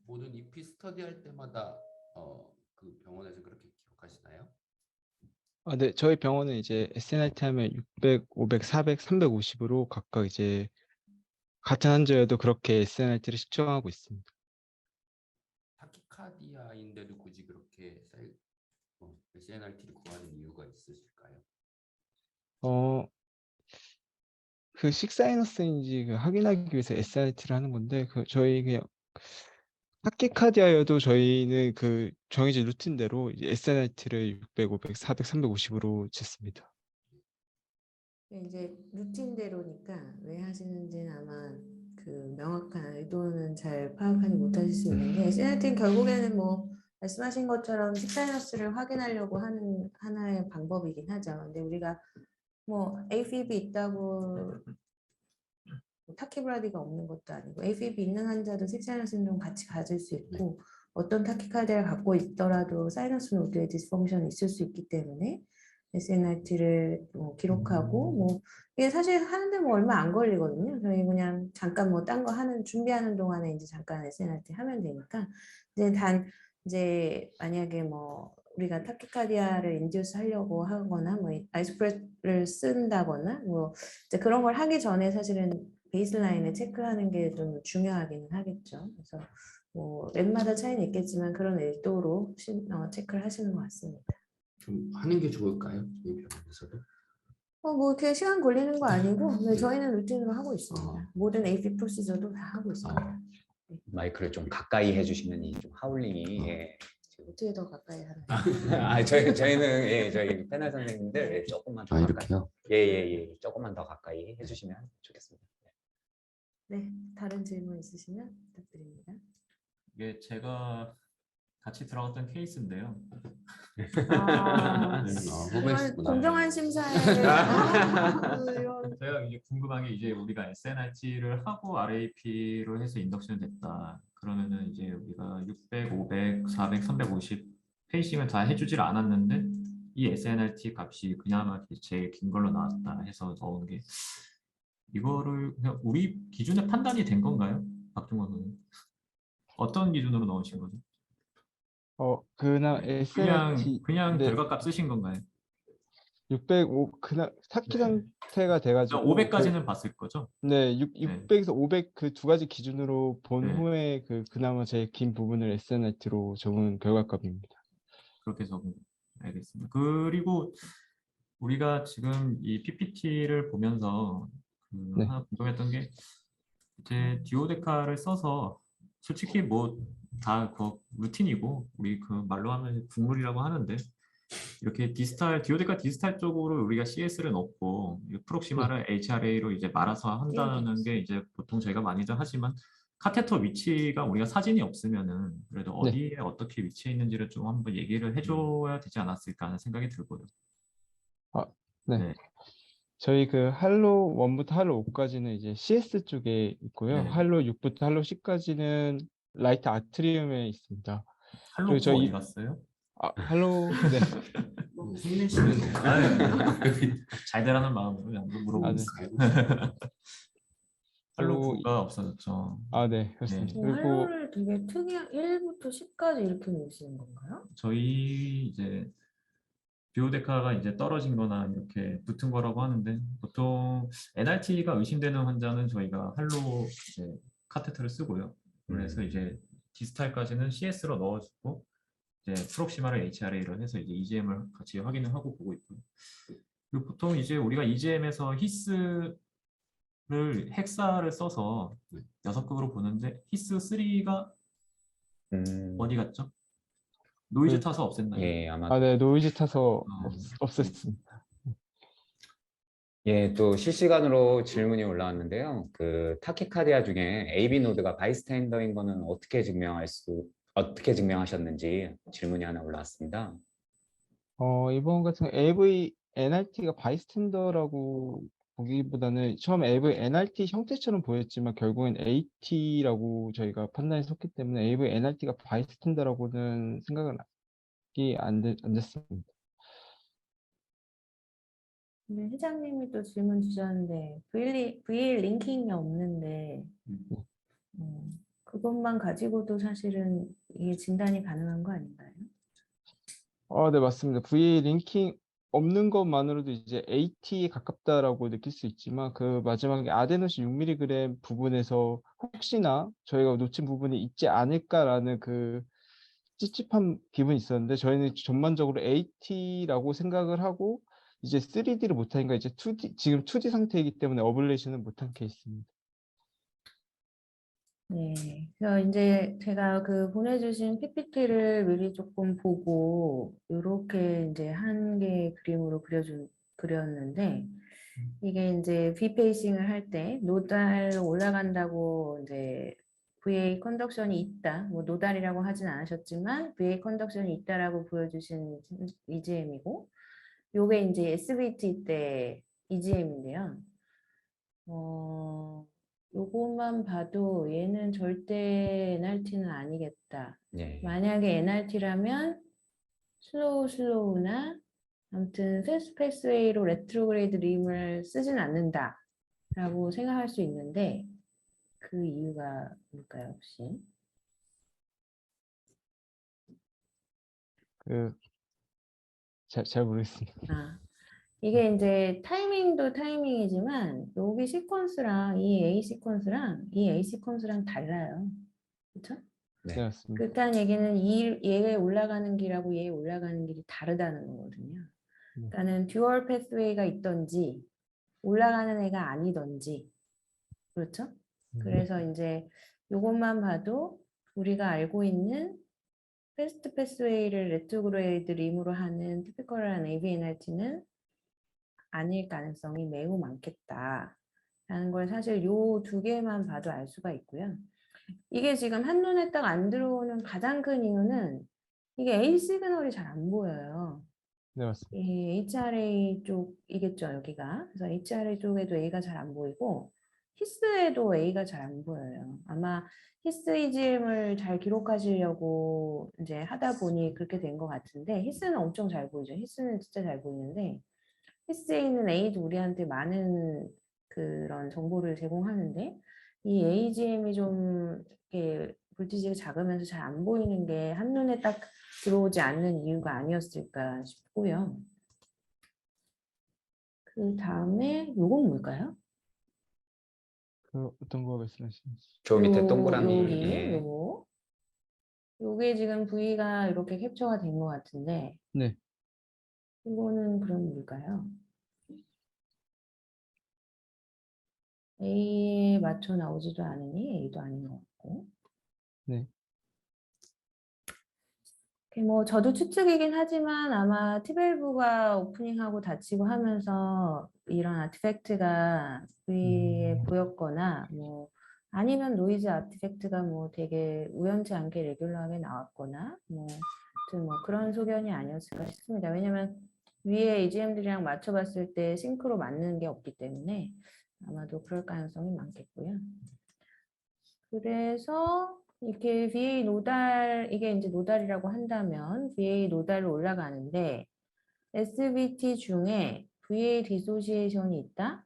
모든 EP 스터디 할 때마다 그 병원에서 그렇게 기록하시나요? 네, 저희 병원은 이제 SNRT 하면 600, 500, 400, 350으로 각각 이제 같은 환자여도 그렇게 SNRT를 측정하고 있습니다. 타키카디아인데도 굳이 그렇게 SNRT를 구하는 이유가 있으실까요? 그 식사이너스인지 확인하기 위해서 SNRT를 하는 건데 저희 그냥 타키카디아여도 저희는 그 정해진 루틴대로 SNRT를 600, 500, 400, 350으로 짓습니다. 이제 루틴대로니까 왜 하시는지는 아마 그 명확한 의도는 잘 파악하지 못하실 수 있는데 SNRT는 결국에는 뭐 말씀하신 것처럼 식사이너스를 확인하려고 하는 하나의 방법이긴 하죠. 근데 우리가 뭐 AFib 있다고 타키브라디가 없는 것도 아니고 AFib 있는 환자도 식사이너스 신드롬 같이 가질 수 있고 어떤 타키카디아를 갖고 있더라도 사이너스 노드의 디스펑션이 있을 수 있기 때문에 SNRT를 기록하고 뭐 이게 사실 하는데 뭐 얼마 안 걸리거든요. 저희 그냥 잠깐 뭐 딴 거 하는 준비하는 동안에 이제 잠깐 SNRT 하면 되니까 이제 이제 만약에 뭐 우리가 타키카디아를 인듀스 하려고 하거나 뭐 아이스프레스를 쓴다거나 뭐 이제 그런 걸 하기 전에 사실은 베이스라인을 체크하는 게 좀 중요하기는 하겠죠. 그래서 뭐 랩마다 차이는 있겠지만 그런 일도로 체크를 하시는 것 같습니다. 좀 하는 게 좋을까요? 저희 병원에서도? 뭐 이렇게 시간 걸리는 거 아니고 네, 네. 저희는 루틴으로 하고 있습니다. 모든 AP 프로시저도 다 하고 있습니다. 마이크를 좀 가까이 해주시면 이 좀 하울링이 어떻게 더 가까이 하나요? 저희는 저희 패널 선생님들 조금만 더 가까이 이렇게요? 예, 조금만 더 가까이 해주시면 좋겠습니다. 네, 다른 질문 있으시면 부탁드립니다. 이게 제가 같이 들어갔던 케이스인데요. 후배시구나. 공정한 심사에 이런 제가 이제 궁금한 게 이제 우리가 SNRT를 하고 RAP로 해서 인덕션 됐다. 그러면은 이제 우리가 600, 500, 400, 350 페이싱을 다 해주질 않았는데 이 SNRT 값이 그나마 제일 긴 걸로 나왔다 해서 넣은 게 이거를 그냥 우리 기준에 판단이 된 건가요? 박종원 선생님. 어떤 기준으로 넣으신 거죠? 그냥 그냥 SNRT 네, 결과값 쓰신 건가요? 605 그냥 삭기 상태가 돼가지고 500까지는 봤을 거죠? 네, 600에서 500 그 두 가지 기준으로 본 네. 후에 그나마 제일 긴 부분을 SNRT로 적은 결과값입니다. 그렇게 적은 알겠습니다. 그리고 우리가 지금 이 PPT를 보면서 네. 하나 궁금했던 게 이제 디오데카를 써서 솔직히 뭐 다 그 루틴이고 우리 그 말로 하면 국물이라고 하는데 이렇게 디오데카 디스탈 쪽으로 우리가 CS를 넣고 프록시마를 HRA로 이제 말아서 한다는 게 이제 보통 저희가 많이들 하지만 카테터 위치가 우리가 사진이 없으면은 그래도 어디에 어떻게 위치해 있는지를 좀 한번 얘기를 해줘야 되지 않았을까 하는 생각이 들고요. 네. 네. 저희 그 할로 1부터 할로 5까지는 이제 CS 쪽에 있고요. 네. 할로 6부터 할로 10까지는 라이트 아트리움에 있습니다. 할로 그리고 저희 어디 갔어요? 할로 네. 힘내시는 잘 되라는 마음으로 그냥 물어보고 네. 있어요. 그리고 할로가 없어졌죠. 네, 그렇습니다. 네. 그리고 할로를 되게 특이한 1부터 10까지 이렇게 놓으시는 건가요? 저희 이제 디오데카가 이제 떨어진 거나 이렇게 붙은 거라고 하는데 보통 NRT가 의심되는 환자는 저희가 할로 이제 카테트를 쓰고요. 그래서 이제 디스탈까지는 CS로 넣어주고 이제 프록시마를 HRA로 해서 이제 EGM을 같이 확인을 하고 보고 있고요. 그리고 보통 이제 우리가 EGM에서 히스를 헥사를 써서 6급으로 보는데 히스 3가 어디 갔죠? 노이즈 타서 없앴나요? 예, 아마 네, 노이즈 타서 없앴습니다. 예, 또 실시간으로 질문이 올라왔는데요. 그 타키카디아 중에 AB 노드가 바이스탠더인 거는 어떻게 증명하셨는지 질문이 하나 올라왔습니다. 이번 같은 AV NRT가 바이스탠더라고 보기보다는 처음 AV NRT 형태처럼 보였지만 결국엔 AT라고 저희가 판단했었기 때문에 AV NRT가 바이스탠더라고는 생각은 안 됐습니다. 네, 회장님이 또 질문 주셨는데 VL 링킹이 없는데 그것만 가지고도 사실은 이게 진단이 가능한 거 아닌가요? 네, 맞습니다. VA 링킹 없는 것만으로도 이제 AT에 가깝다라고 느낄 수 있지만 그 마지막에 아데노신 6mg 부분에서 혹시나 저희가 놓친 부분이 있지 않을까라는 그 찝찝한 기분이 있었는데 저희는 전반적으로 AT라고 생각을 하고 이제 3D를 못하니까 이제 2D 지금 2D 상태이기 때문에 어블레이션을 못한 케이스입니다. 네, 그래서 이제 제가 그 보내주신 PPT를 미리 조금 보고 이렇게 이제 한 개의 그림으로 그렸는데 이게 이제 V 페이싱을 할 때 노달 올라간다고 이제 VA 컨덕션이 있다, 뭐 노달이라고 하진 않으셨지만 VA 컨덕션이 있다라고 보여주신 EGM이고 요게 이제 SVT 때 EGM인데요. 요것만 봐도 얘는 절대 NRT는 아니겠다. 네. 만약에 NRT라면 슬로우나 아무튼 패스트 패스웨이로 레트로그레이드 림을 쓰진 않는다라고 생각할 수 있는데 그 이유가 뭘까요, 혹시? 잘 모르겠습니다. 이게 이제 타이밍도 타이밍이지만 여기 시퀀스랑 이 A 시퀀스랑 달라요. 그렇죠? 네, 맞습니다. 그렇다는 얘기는 얘의 올라가는 길하고 얘의 올라가는 길이 다르다는 거거든요. 그러니까는 듀얼 패스웨이가 있던지 올라가는 애가 아니던지 그렇죠? 그래서 이제 이것만 봐도 우리가 알고 있는 패스트 패스웨이를 레트로그레이드 림으로 하는 티피컬한 ABNRT는 아닐 가능성이 매우 많겠다라는 걸 사실 요 두 개만 봐도 알 수가 있고요. 이게 지금 한눈에 딱 안 들어오는 가장 큰 이유는 이게 A 시그널이 잘 안 보여요. 네, 맞습니다. 이 HRA 쪽이겠죠, 여기가. 그래서 HRA 쪽에도 A가 잘 안 보이고 히스에도 A가 잘 안 보여요. 아마 히스 EGM을 잘 기록하시려고 이제 하다 보니 그렇게 된 것 같은데 히스는 엄청 잘 보이죠. 히스는 진짜 잘 보이는데 히스에 있는 A도 우리한테 많은 그런 정보를 제공하는데 이 AGM이 좀 이렇게 볼티지가 작으면서 잘 안 보이는 게 한눈에 딱 들어오지 않는 이유가 아니었을까 싶고요. 그 다음에 요건 뭘까요? 어떤 거 말씀하시는지. 저 밑에 여기 동그라미. 예. 요거 요게 지금 V가 이렇게 캡처가 된 것 같은데 네. 이거는 그럼 뭘까요? A에 맞춰 나오지도 않으니 A도 아닌 것 같고. 네. 뭐 저도 추측이긴 하지만 아마 T12가 오프닝하고 닫히고 하면서 이런 아티팩트가 V에 보였거나 뭐 아니면 노이즈 아티팩트가 뭐 되게 우연치 않게 레귤러하게 나왔거나 뭐 아무튼 뭐 그런 소견이 아니었을까 싶습니다. 왜냐면 위에 EGM들이랑 맞춰봤을 때 싱크로 맞는 게 없기 때문에 아마도 그럴 가능성이 많겠고요. 그래서 이렇게 VA 노달, 이게 이제 노달이라고 한다면 VA 노달로 올라가는데 SVT 중에 VA 디소시에이션이 있다?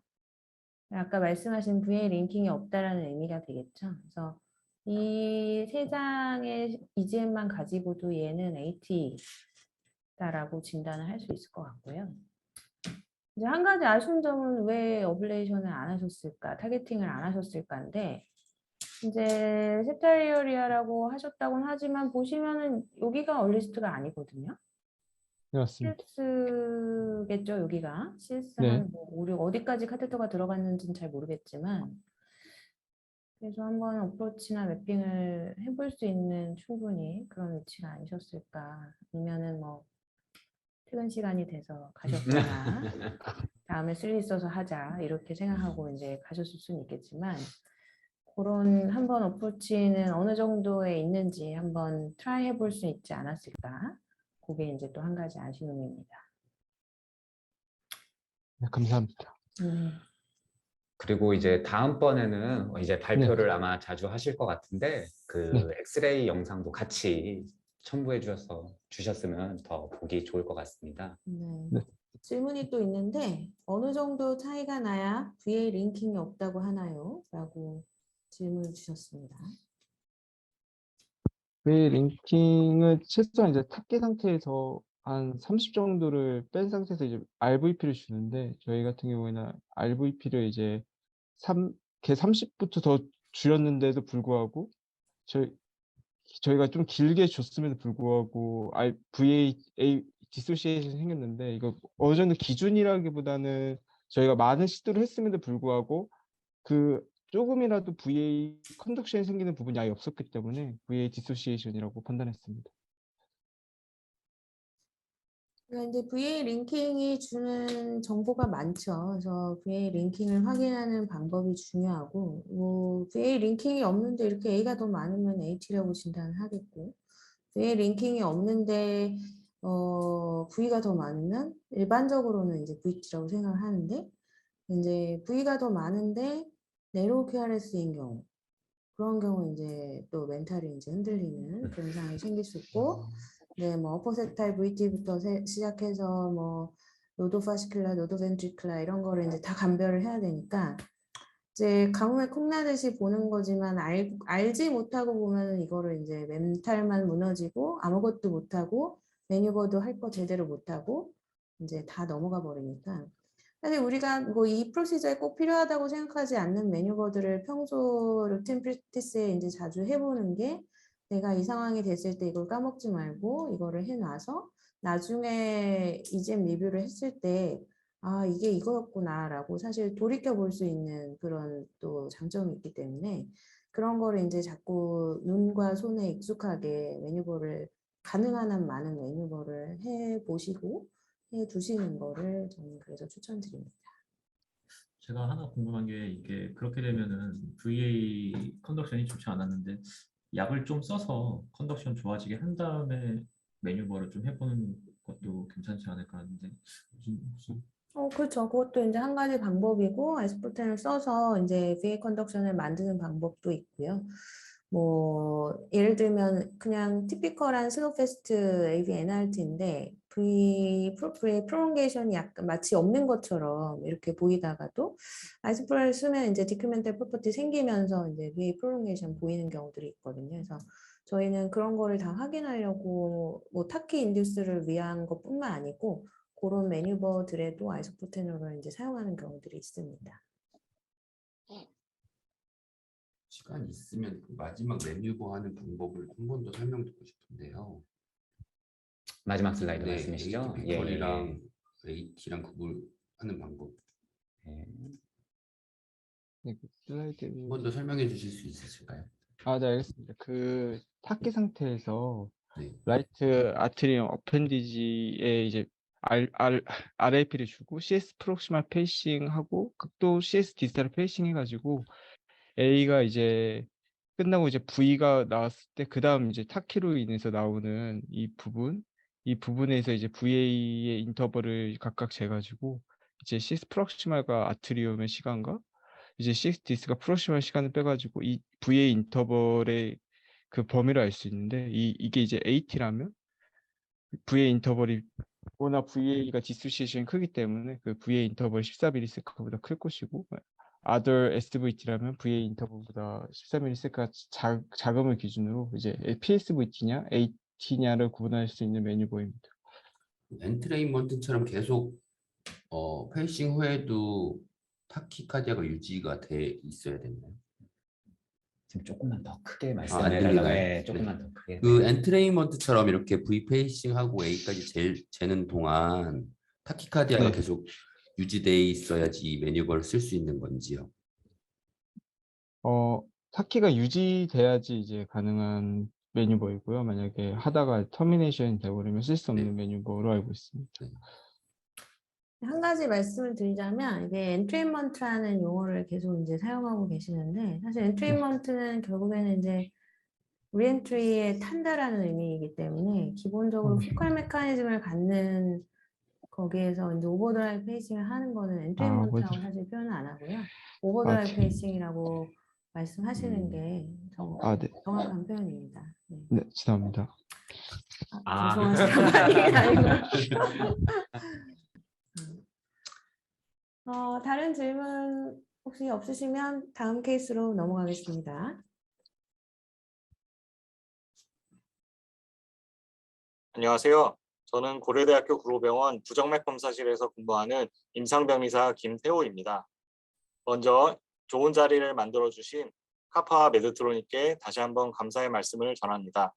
아까 말씀하신 VA 링킹이 없다라는 의미가 되겠죠. 그래서 이 세 장의 EGM만 가지고도 얘는 AT다라고 진단을 할 수 있을 것 같고요. 이제 한 가지 아쉬운 점은 왜 어블레이션을 안 하셨을까, 타겟팅을 안 하셨을까인데 이제 세타리어리아라고 하셨다고는 하지만 보시면은 여기가 얼리스트가 아니거든요. 네, 맞습니다. 실스겠죠, 여기가. 실스 네. 한 뭐 5, 6 어디까지 카테터가 들어갔는지는 잘 모르겠지만 그래서 한번 어프로치나 맵핑을 해볼 수 있는 충분히 그런 위치가 아니셨을까. 아니면은 뭐 퇴근 시간이 돼서 가셨거나 다음에 쓸 일 있어서 하자 이렇게 생각하고 이제 가셨을 수는 있겠지만 그런 한번 어프로치는 어느 정도에 있는지 한번 트라이 해볼 수 있지 않았을까. 그게 이제 또 한 가지 아쉬움입니다. 네, 감사합니다. 그리고 이제 다음번에는 이제 발표를 아마 자주 하실 것 같은데 그 네. 엑스레이 영상도 같이 첨부해 주셨으면 더 보기 좋을 것 같습니다. 네. 질문이 또 있는데 어느 정도 차이가 나야 VA 링킹이 없다고 하나요? 라고 질문을 주셨습니다. VA 링킹은 최소한 이제 탑계 상태에서 한 30 정도를 뺀 상태에서 이제 RVP를 주는데 저희 같은 경우에는 RVP를 이제 걔 30부터 더 줄였는데도 불구하고 저희가 좀 길게 줬음에도 불구하고 VA 디소시에이션이 생겼는데 이거 어느 정도 기준이라기보다는 저희가 많은 시도를 했음에도 불구하고 그 조금이라도 VA 컨덕션이 생기는 부분이 아예 없었기 때문에 VA 디소시에이션이라고 판단했습니다. 이제 VA 링킹이 주는 정보가 많죠. 그래서 VA 링킹을 확인하는 방법이 중요하고, 뭐 VA 링킹이 없는데 이렇게 A가 더 많으면 AT라고 진단을 하겠고, VA 링킹이 없는데 V가 더 많으면 일반적으로는 이제 VT라고 생각을 하는데, 이제 V가 더 많은데 네로우 QRS인 경우, 그런 경우 이제 또 멘탈이 이제 흔들리는 그런 상황이 생길 수 있고, 네, 뭐 어퍼섹탈 VT부터 시작해서 뭐 노도 파시클라, 노도 벤트리클라 이런 거를 이제 다 감별을 해야 되니까 이제 가뭄에 콩나듯이 보는 거지만 알지 못하고 보면은 이거를 이제 멘탈만 무너지고 아무것도 못하고 매뉴버도 할 거 제대로 못하고 이제 다 넘어가 버리니까 사실 우리가 뭐 이 프로시저에 꼭 필요하다고 생각하지 않는 매뉴버들을 평소 루틴 프랙티스에 이제 자주 해보는 게 내가 이 상황이 됐을 때 이걸 까먹지 말고 이거를 해놔서 나중에 이젠 리뷰를 했을 때 아, 이게 이거였구나라고 사실 돌이켜 볼 수 있는 그런 또 장점이 있기 때문에 그런 거를 이제 자꾸 눈과 손에 익숙하게 매뉴버를 가능한 한 많은 매뉴버를 해 보시고 해 두시는 거를 저는 그래서 추천드립니다. 제가 하나 궁금한 게 이게 그렇게 되면은 VA 컨덕션이 좋지 않았는데 약을 좀 써서 컨덕션 좋아지게 한 다음에 매뉴버를 좀 해보는 것도 괜찮지 않을까 하는데 무슨 그렇죠. 그것도 이제 한 가지 방법이고 아이스프로텐을 써서 이제 VA 컨덕션을 만드는 방법도 있고요. 뭐 예를 들면 그냥 티피컬한 슬로우패스트 AV NRT인데 V 프롤ongේ션이 약간 마치 없는 것처럼 이렇게 보이다가도 아이스프로를 쓰면 이제 디크리멘탈 프로퍼티 생기면서 이제 VA 프롤ongation 보이는 경우들이 있거든요. 그래서 저희는 그런 거를 다 확인하려고 뭐 타키 인듀스를 위한 것뿐만 아니고 그런 매뉴버들에도 아이소프로텐을 이제 사용하는 경우들이 있습니다. 시간 있으면 그 마지막 매뉴버 하는 방법을 한 번 더 설명드리고 싶은데요. 마지막 슬라이드 네, 말씀이시죠? AT 빅컬이랑 AT랑 구분하는 방법 예. 네, 그 슬라이드. 한 번 더 설명해 주실 수 있으실까요? 아, 네, 알겠습니다. 그 탁기 상태에서 네. 라이트 아트리움 어펜디지에 이제 RAP를 주고 CS 프록시말 페이싱 하고 또 CS 디스탈을 페이싱 해가지고 A가 이제 끝나고 이제 V가 나왔을 때 그 다음 이제 타키로 인해서 나오는 이 부분에서 이제 VA의 인터벌을 각각 재가지고 이제 CS 프록시말과 아트리움의 시간과 이제 CS 디스가 프록시말 시간을 빼가지고 이 VA 인터벌의 그 범위를 알 수 있는데 이게 이제 AT라면 VA 인터벌이 워낙 VA가 디소시에이션이 크기 때문에 그 VA 인터벌 14ms보다 클 것이고 other SVT라면 VA 인터벌보다 14ms가 작음을 기준으로 이제 PSVT냐 AT냐를 구분할 수 있는 매뉴버입니다. 엔트레인먼트처럼 계속 페이싱 후에도 타키카디아가 유지가 돼 있어야 되나요? 지금 조금만 더 크게 안 말씀해 들리나요? 달라고 네. 조금만 더 크게. 그 엔트레인먼트처럼 이렇게 V 페이싱하고 A까지 재는 동안 타키카디아가 네. 계속 유지돼 있어야지 매뉴버를 쓸 수 있는 건지요? 타키가 유지돼야지 이제 가능한 매뉴버이고요. 만약에 하다가 터미네이션이 되어버리면 쓸 수 없는 매뉴버로 알고 있습니다. 한 가지 말씀을 드리자면 이게 엔트레인먼트라는 용어를 계속 이제 사용하고 계시는데 사실 엔트레인먼트는 결국에는 이제 리엔트리에 탄다라는 의미이기 때문에 기본적으로 포컬 메커니즘을 갖는 거기에서 이제 오버드라이브 페이싱을 하는 거는 엔트레인먼트라고 사실 표현을 안 하고요. 오버드라이브 페이싱이라고 말씀하시는 게 네. 정확한 표현입니다. 네. 네, 죄송합니다. 죄송하시다는 아니고. 다른 질문 혹시 없으시면 다음 케이스로 넘어가겠습니다. 안녕하세요. 저는 고려대학교 구로병원 부정맥 검사실에서 근무하는 임상병리사 김태호입니다. 먼저 좋은 자리를 만들어주신 카파 메드트로닉께 다시 한번 감사의 말씀을 전합니다.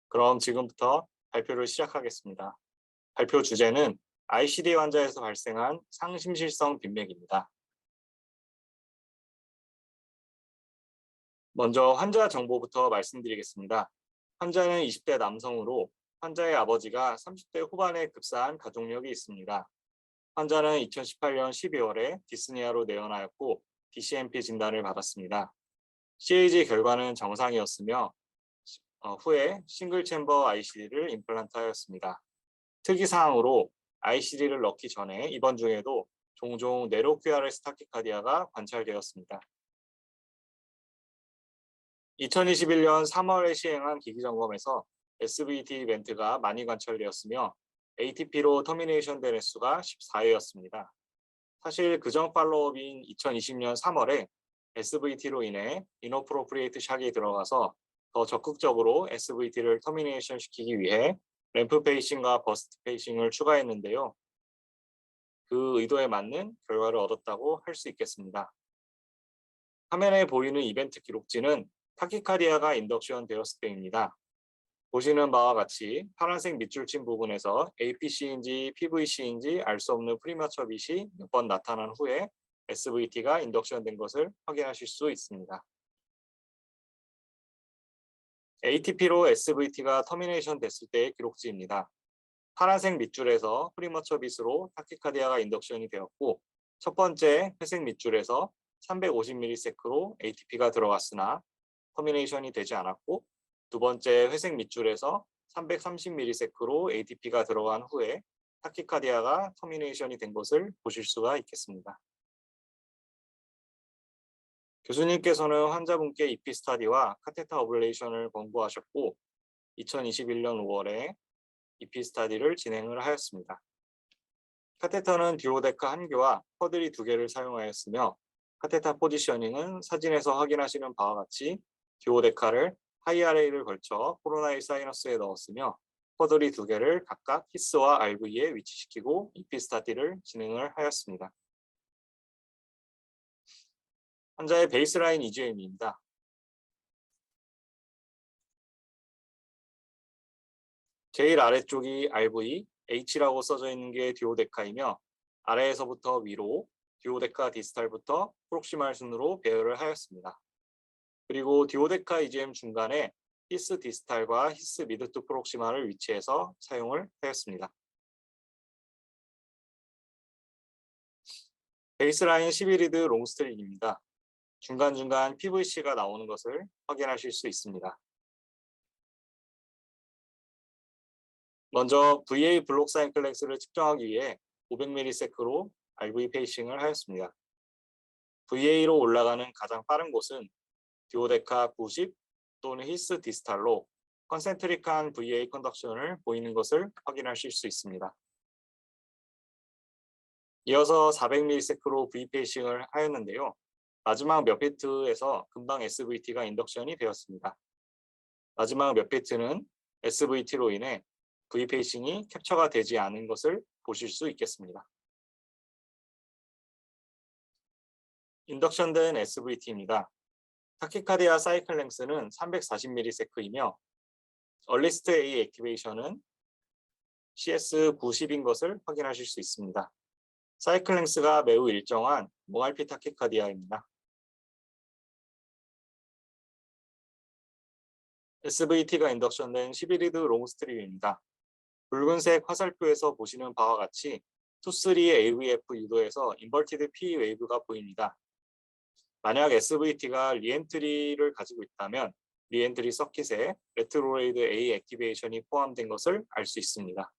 그럼 지금부터 발표를 시작하겠습니다. 발표 주제는 ICD 환자에서 발생한 상심실성 빈맥입니다. 먼저 환자 정보부터 말씀드리겠습니다. 환자는 20대 남성으로 환자의 아버지가 30대 후반에 급사한 가족력이 있습니다. 환자는 2018년 12월에 디스니아로 내원하였고 DCMP 진단을 받았습니다. CAG 결과는 정상이었으며 후에 싱글 챔버 ICD를 임플란트하였습니다. 특이사항으로 ICD를 넣기 전에 입원 중에도 종종 네로 QRS 타키카디아가 관찰되었습니다. 2021년 3월에 시행한 기기점검에서 SVT 이벤트가 많이 관찰되었으며 ATP로 터미네이션 된 횟수가 14회였습니다. 사실 그전 팔로업인 2020년 3월에 SVT로 인해 inappropriate 샥이 들어가서 더 적극적으로 SVT를 터미네이션 시키기 위해 램프 페이싱과 버스트 페이싱을 추가했는데요. 그 의도에 맞는 결과를 얻었다고 할 수 있겠습니다. 화면에 보이는 이벤트 기록지는 타키카디아가 인덕션 되었을 때입니다. 보시는 바와 같이 파란색 밑줄 친 부분에서 APC인지 PVC인지 알 수 없는 프리마처 빛이 몇 번 나타난 후에 SVT가 인덕션 된 것을 확인하실 수 있습니다. ATP로 SVT가 터미네이션 됐을 때의 기록지입니다. 파란색 밑줄에서 프리머처 빛으로 타키카디아가 인덕션이 되었고 첫 번째 회색 밑줄에서 350ms로 ATP가 들어갔으나 터미네이션이 되지 않았고 두 번째 회색 밑줄에서 330ms로 ATP가 들어간 후에 타키카디아가 터미네이션이 된 것을 보실 수가 있겠습니다. 교수님께서는 환자분께 EP 스타디와 카테터 어블레이션을 권고하셨고 2021년 5월에 EP 스타디를 진행을 하였습니다. 카테터는 듀오데카 1개와 퍼들이 2개를 사용하였으며 카테터 포지셔닝은 사진에서 확인하시는 바와 같이 듀오데카를 하이아레이를 걸쳐 코로나의 사이너스에 넣었으며 퍼들이 2개를 각각 히스와 RV에 위치시키고 EP 스타디를 진행을 하였습니다. 환자의 베이스라인 EGM입니다. 제일 아래쪽이 RV, H라고 써져 있는 게 듀오데카이며 아래에서부터 위로 듀오데카 디스탈부터 프록시말 순으로 배열을 하였습니다. 그리고 듀오데카 EGM 중간에 히스 디스탈과 히스 미드 투 프록시마를 위치해서 사용을 하였습니다. 베이스라인 11리드 롱스트링입니다. 중간중간 PVC가 나오는 것을 확인하실 수 있습니다. 먼저 VA 블록 사이클렉스를 측정하기 위해 500ms로 RV 페이싱을 하였습니다. VA로 올라가는 가장 빠른 곳은 듀오데카 90 또는 히스 디스탈로 컨센트릭한 VA 컨덕션을 보이는 것을 확인하실 수 있습니다. 이어서 400ms로 V 페이싱을 하였는데요. 마지막 몇 비트에서 금방 SVT가 인덕션이 되었습니다. 마지막 몇 비트는 SVT로 인해 V 페이싱이 캡처가 되지 않은 것을 보실 수 있겠습니다. 인덕션된 SVT입니다. 타키카디아 사이클 랭스는 340ms이며 얼리스트 A 액티베이션은 CS 90인 것을 확인하실 수 있습니다. 사이클 랭스가 매우 일정한 몽알피 타키카디아입니다. SVT가 인덕션된 11리드 롱스트림입니다. 붉은색 화살표에서 보시는 바와 같이 2-3 AVF 유도에서 인버티드 P 웨이브가 보입니다. 만약 SVT가 리엔트리를 가지고 있다면 리엔트리 서킷에 레트로레이드 A 액티베이션이 포함된 것을 알 수 있습니다.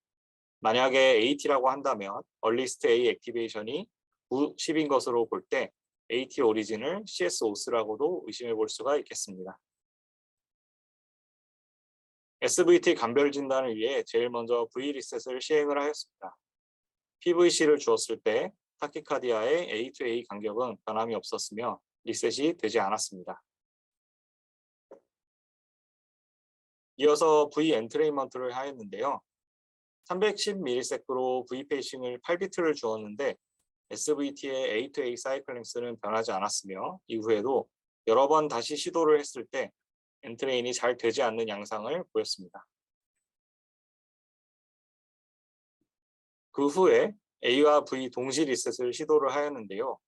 만약에 AT라고 한다면 얼리스트 A 액티베이션이 90인 것으로 볼 때 AT 오리진을 CS 오스라고도 의심해 볼 수가 있겠습니다. SVT 감별 진단을 위해 제일 먼저 V 리셋을 시행을 하였습니다. PVC를 주었을 때 타키카디아의 A-to-A 간격은 변함이 없었으며 리셋이 되지 않았습니다. 이어서 V 엔트레인먼트를 하였는데요. 310ms로 V 페이싱을 8비트를 주었는데 SVT의 A-to-A 사이클 랭스는 변하지 않았으며 이후에도 여러 번 다시 시도를 했을 때 엔트레인이 잘 되지 않는 양상을 보였습니다. 그 후에 A와 V 동시 리셋을 시도를 하였는데요.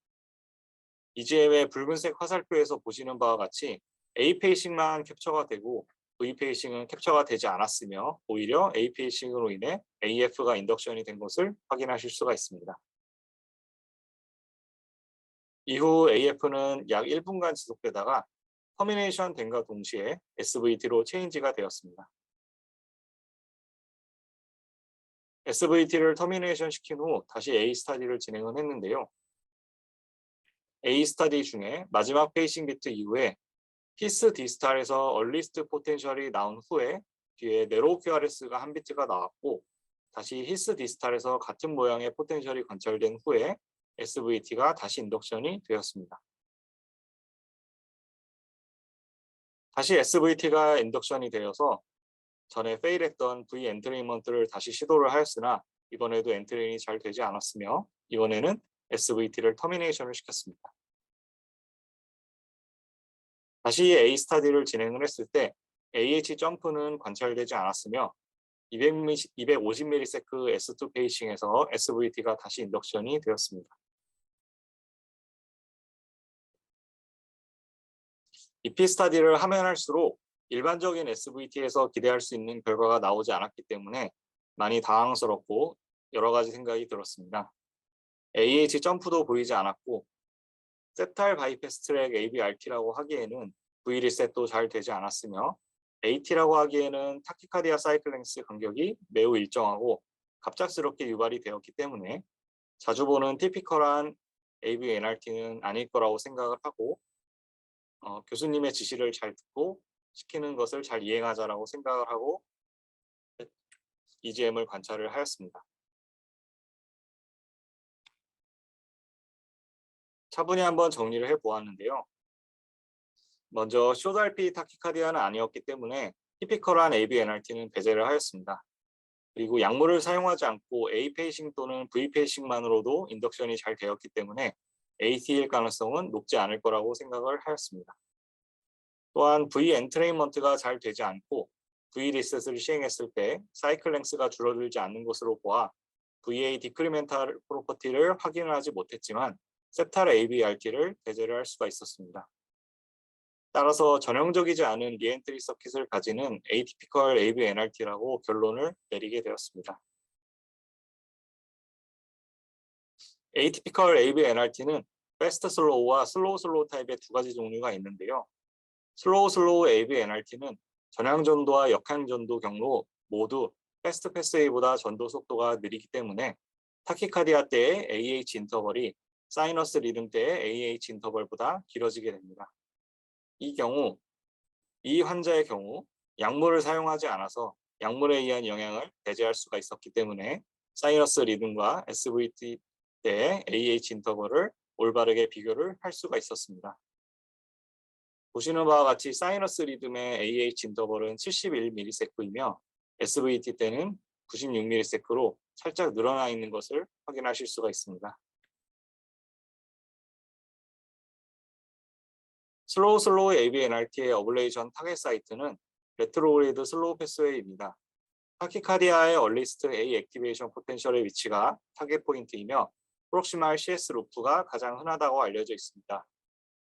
EGM의 붉은색 화살표에서 보시는 바와 같이 A 페이싱만 캡처가 되고 V 페이싱은 캡처가 되지 않았으며 오히려 A 페이싱으로 인해 AF가 인덕션이 된 것을 확인하실 수가 있습니다. 이후 AF는 약 1분간 지속되다가 터미네이션 된과 동시에 SVT로 체인지가 되었습니다. SVT를 터미네이션 시킨 후 다시 A 스타디를 진행을 했는데요. A 스타디 중에 마지막 페이싱 비트 이후에 히스 디스탈에서 얼리스트 포텐셜이 나온 후에 뒤에 네로우 QRS가 한 비트가 나왔고 다시 히스 디스탈에서 같은 모양의 포텐셜이 관찰된 후에 SVT가 다시 인덕션이 되었습니다. 다시 SVT가 인덕션이 되어서 전에 페일했던 V 엔트레인먼트를 다시 시도를 하였으나 이번에도 엔트레인이 잘 되지 않았으며 이번에는 SVT를 터미네이션을 시켰습니다. 다시 A 스타디를 진행을 했을 때 AH 점프는 관찰되지 않았으며 250ms S2 페이싱에서 SVT가 다시 인덕션이 되었습니다. EP 스타디를 하면 할수록 일반적인 SVT에서 기대할 수 있는 결과가 나오지 않았기 때문에 많이 당황스럽고 여러 가지 생각이 들었습니다. AH 점프도 보이지 않았고 세탈 바이패스 트랙 ABRT라고 하기에는 V 리셋도 잘 되지 않았으며 AT라고 하기에는 타키카디아 사이클 랭스 간격이 매우 일정하고 갑작스럽게 유발이 되었기 때문에 자주 보는 티피컬한 ABNRT는 아닐 거라고 생각을 하고 교수님의 지시를 잘 듣고 시키는 것을 잘 이행하자라고 생각을 하고 EGM을 관찰을 하였습니다. 차분히 한번 정리를 해보았는데요. 먼저 쇼달피 타키카디아는 아니었기 때문에 티피컬한 ABNRT는 배제를 하였습니다. 그리고 약물을 사용하지 않고 A 페이싱 또는 V 페이싱만으로도 인덕션이 잘 되었기 때문에 AT일 가능성은 높지 않을 거라고 생각을 하였습니다. 또한 V 엔트레인먼트가 잘 되지 않고 V 리셋을 시행했을 때 사이클 랭스가 줄어들지 않는 것으로 보아 VA 디크리멘탈 프로퍼티를 확인하지 못했지만 세탈 ABRT를 배제를 할 수가 있었습니다. 따라서 전형적이지 않은 리엔트리 서킷을 가지는 에이티피컬 ABNRT라고 결론을 내리게 되었습니다. 에이티피컬 ABNRT는 패스트 슬로우와 슬로우 슬로우 타입의 두 가지 종류가 있는데요. 슬로우 슬로우 ABNRT는 전향 전도와 역향 전도 경로 모두 패스트 패스웨이보다 전도 속도가 느리기 때문에 타키카디아 때의 AH 인터벌이 사이너스 리듬 때의 AH 인터벌보다 길어지게 됩니다. 이 환자의 경우 약물을 사용하지 않아서 약물에 의한 영향을 배제할 수가 있었기 때문에 사이너스 리듬과 SVT 때의 AH 인터벌을 올바르게 비교를 할 수가 있었습니다. 보시는 바와 같이 사이너스 리듬의 AH 인터벌은 71ms이며 SVT 때는 96ms로 살짝 늘어나 있는 것을 확인하실 수가 있습니다. 슬로우 ABNRT의 어블레이션 타겟 사이트는 레트로그레이드 슬로우 패스웨이입니다. 타키카디아의 얼리스트 A 액티베이션 포텐셜의 위치가 타겟 포인트이며 프록시말 CS 루프가 가장 흔하다고 알려져 있습니다.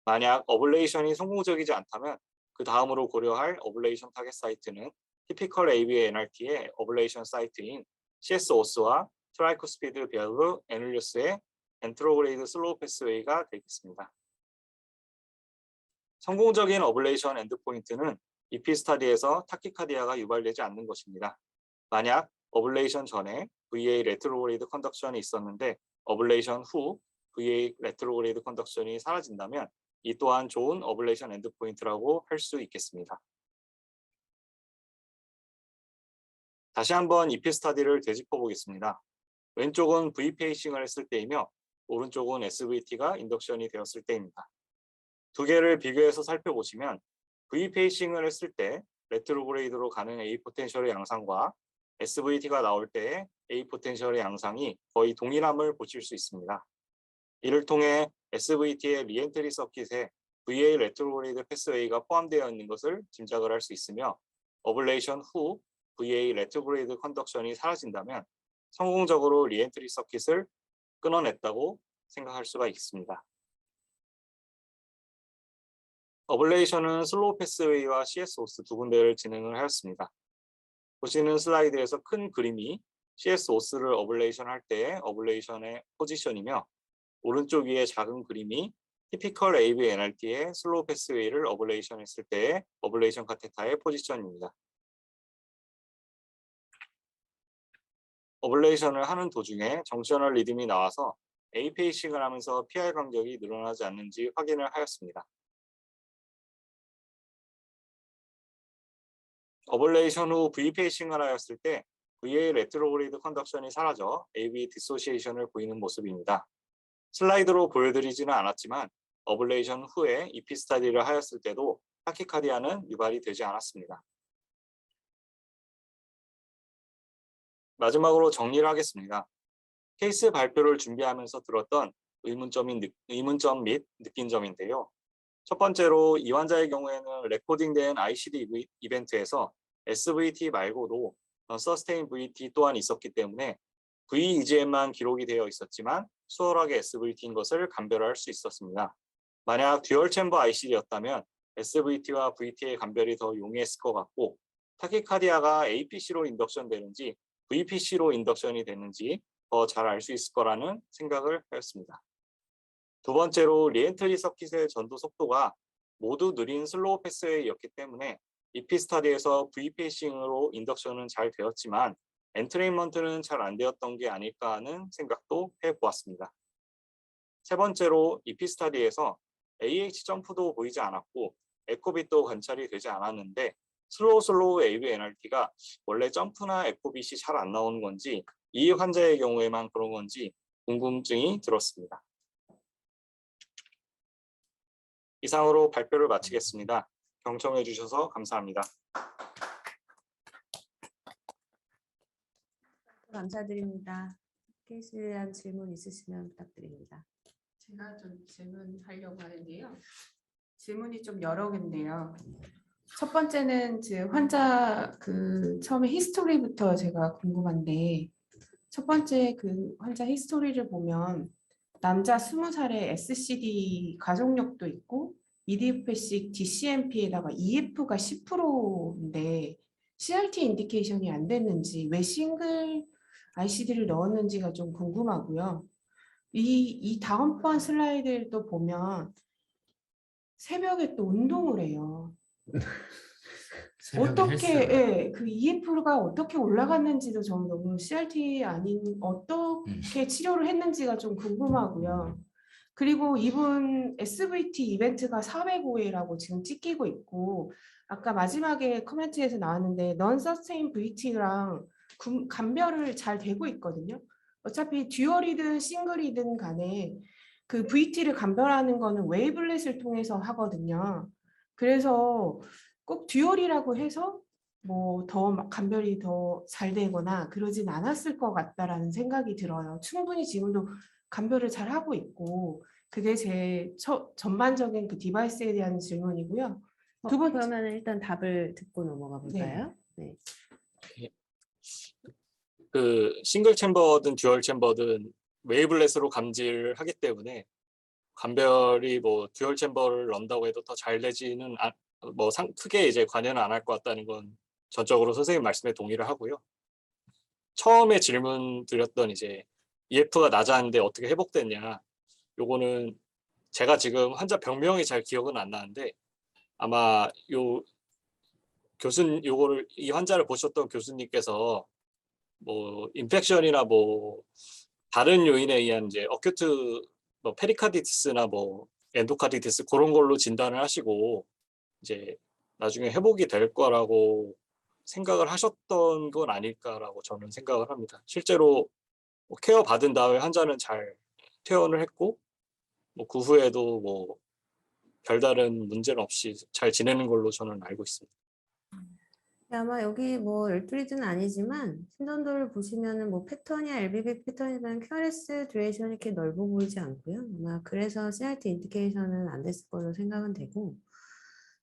만약 어블레이션이 성공적이지 않다면 그 다음으로 고려할 어블레이션 타겟 사이트는 티피컬 ABNRT의 어블레이션 사이트인 CS-OS와 트라이코스피드 밸브 애눌리스의 엔트로그레이드 슬로우 패스웨이가 되겠습니다. 성공적인 어블레이션 엔드포인트는 EP 스타디에서 타키카디아가 유발되지 않는 것입니다. 만약 어블레이션 전에 VA 레트로그레이드 컨덕션이 있었는데 어블레이션 후 VA 레트로그레이드 컨덕션이 사라진다면 이 또한 좋은 어블레이션 엔드포인트라고 할 수 있겠습니다. 다시 한번 EP 스타디를 되짚어 보겠습니다. 왼쪽은 V 페이싱을 했을 때이며 오른쪽은 SVT가 인덕션이 되었을 때입니다. 두 개를 비교해서 살펴보시면 V 페이싱을 했을 때 레트로그레이드로 가는 A 포텐셜의 양상과 SVT가 나올 때 A 포텐셜의 양상이 거의 동일함을 보실 수 있습니다. 이를 통해 SVT의 리엔트리 서킷에 VA 레트로그레이드 패스웨이가 포함되어 있는 것을 짐작을 할 수 있으며 어블레이션 후 VA 레트로그레이드 컨덕션이 사라진다면 성공적으로 리엔트리 서킷을 끊어냈다고 생각할 수가 있습니다. 어블레이션은 슬로우 패스웨이와 CS-OS 두 군데를 진행을 하였습니다. 보시는 슬라이드에서 큰 그림이 CS-OS를 어블레이션 할 때의 어블레이션의 포지션이며 오른쪽 위에 작은 그림이 티피컬 ABNRT의 슬로우 패스웨이를 어블레이션 했을 때의 어블레이션 카테타의 포지션입니다. 어블레이션을 하는 도중에 정션얼 리듬이 나와서 A 페이싱을 하면서 PR 간격이 늘어나지 않는지 확인을 하였습니다. 어블레이션 후 V 페이싱을 하였을 때 VA 레트로그레이드 컨덕션이 사라져 AV 디소시에이션을 보이는 모습입니다. 슬라이드로 보여드리지는 않았지만 어블레이션 후에 EP 스터디를 하였을 때도 타키카디아는 유발이 되지 않았습니다. 마지막으로 정리를 하겠습니다. 케이스 발표를 준비하면서 들었던 의문점 및 느낀 점인데요. 첫 번째로 이 환자의 경우에는 레코딩된 ICD 이벤트에서 SVT 말고도 서스테인 VT 또한 있었기 때문에 VEGM만 기록이 되어 있었지만 수월하게 SVT인 것을 감별할 수 있었습니다. 만약 듀얼 챔버 ICD였다면 SVT와 VT의 감별이 더 용이했을 것 같고 타키카디아가 APC로 인덕션 되는지 VPC로 인덕션이 되는지 더 잘 알 수 있을 거라는 생각을 하였습니다. 두 번째로 리엔트리 서킷의 전도 속도가 모두 느린 슬로우 패스웨이였기 때문에 EP 스터디에서 V 페이싱으로 인덕션은 잘 되었지만 엔트레인먼트는 잘 안 되었던 게 아닐까 하는 생각도 해보았습니다. 세 번째로 EP 스터디에서 AH 점프도 보이지 않았고 에코빗도 관찰이 되지 않았는데 슬로우 AV NRT가 원래 점프나 에코빗이 잘 안 나오는 건지 이 환자의 경우에만 그런 건지 궁금증이 들었습니다. 이상으로 발표를 마치겠습니다. 경청해 주셔서 감사합니다. 감사드립니다. 케이스에 대한 질문 있으시면 부탁드립니다. 제가 좀 질문하려고 하는데요. 질문이 좀 여러 개인데요. 첫 번째는 환자 처음에 히스토리부터 제가 궁금한데 첫 번째 환자 히스토리를 보면 남자 20살에 SCD 가족력도 있고 이디오패식 DCMP에다가 EF가 10%인데 CRT 인디케이션이 안 됐는지 왜 싱글 ICD를 넣었는지가 좀 궁금하고요. 이 다음번 슬라이드를 또 보면 새벽에 또 운동을 해요. 어떻게 그 EF가 어떻게 올라갔는지도 저는 너무 CRT 아닌 어떻게 치료를 했는지가 좀 궁금하고요. 그리고 이분 SVT 이벤트가 405회라고 지금 찍히고 있고 아까 마지막에 코멘트에서 나왔는데 non-sustain VT랑 감별을 잘 되고 있거든요. 어차피 듀얼이든 싱글이든 간에 그 VT를 감별하는 거는 웨이블렛을 통해서 하거든요. 그래서 꼭 듀얼이라고 해서 뭐 더 감별이 더 잘 되거나 그러진 않았을 것 같다라는 생각이 들어요. 충분히 지금도 감별을 잘 하고 있고 그게 제 전반적인 그 디바이스에 대한 질문이고요. 두 번째 그러면 일단 답을 듣고 넘어가 볼까요? 네. 그 싱글 챔버든 듀얼 챔버든 웨이블렛으로 감지를 하기 때문에 감별이 뭐 듀얼 챔버를 넣는다고 해도 더 잘 되지는 크게 이제 관여는 안 할 것 같다는 건 전적으로 선생님 말씀에 동의를 하고요. 처음에 질문 드렸던 이제 EF가 낮았는데 어떻게 회복됐냐. 요거는 제가 지금 환자 병명이 잘 기억은 안 나는데 아마 요거를 이 환자를 보셨던 교수님께서 뭐 인펙션이나 뭐 다른 요인에 의한 이제 어큐트 뭐 페리카디티스나 뭐 엔도카디티스 그런 걸로 진단을 하시고 이제 나중에 회복이 될 거라고 생각을 하셨던 건 아닐까라고 저는 생각을 합니다. 실제로 뭐 케어 받은 다음에 환자는 잘 퇴원을 했고 뭐 그 후에도 뭐 별다른 문제는 없이 잘 지내는 걸로 저는 알고 있습니다. 아마 여기 뭐 열두리드는 아니지만 신전도를 보시면은 뭐 패턴이야 LBB 패턴이면 QRS 듀레이션이 이렇게 넓어 보이지 않고요. 아마 그래서 CRT 인디케이션은 안 됐을 걸로 생각은 되고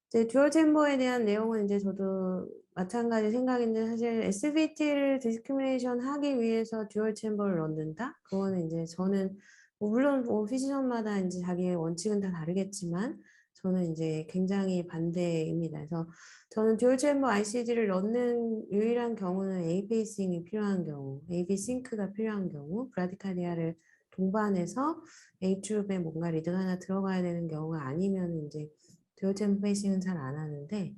이제 듀얼 챔버에 대한 내용은 이제 저도 마찬가지 생각인데 사실 SVT를 디스크리미네이션 하기 위해서 듀얼 챔버를 넣는다? 그거는 이제 저는 뭐 물론 뭐 피지션마다 이제 자기의 원칙은 다 다르겠지만 저는 이제 굉장히 반대입니다. 그래서 저는 듀얼 챔버 ICD를 넣는 유일한 경우는 A 페이싱이 필요한 경우, AV 싱크가 필요한 경우, 브라디카디아를 동반해서 A 튜브에 뭔가 리드가 하나 들어가야 되는 경우가 아니면 이제 듀얼 챔버 페이싱은 잘 안 하는데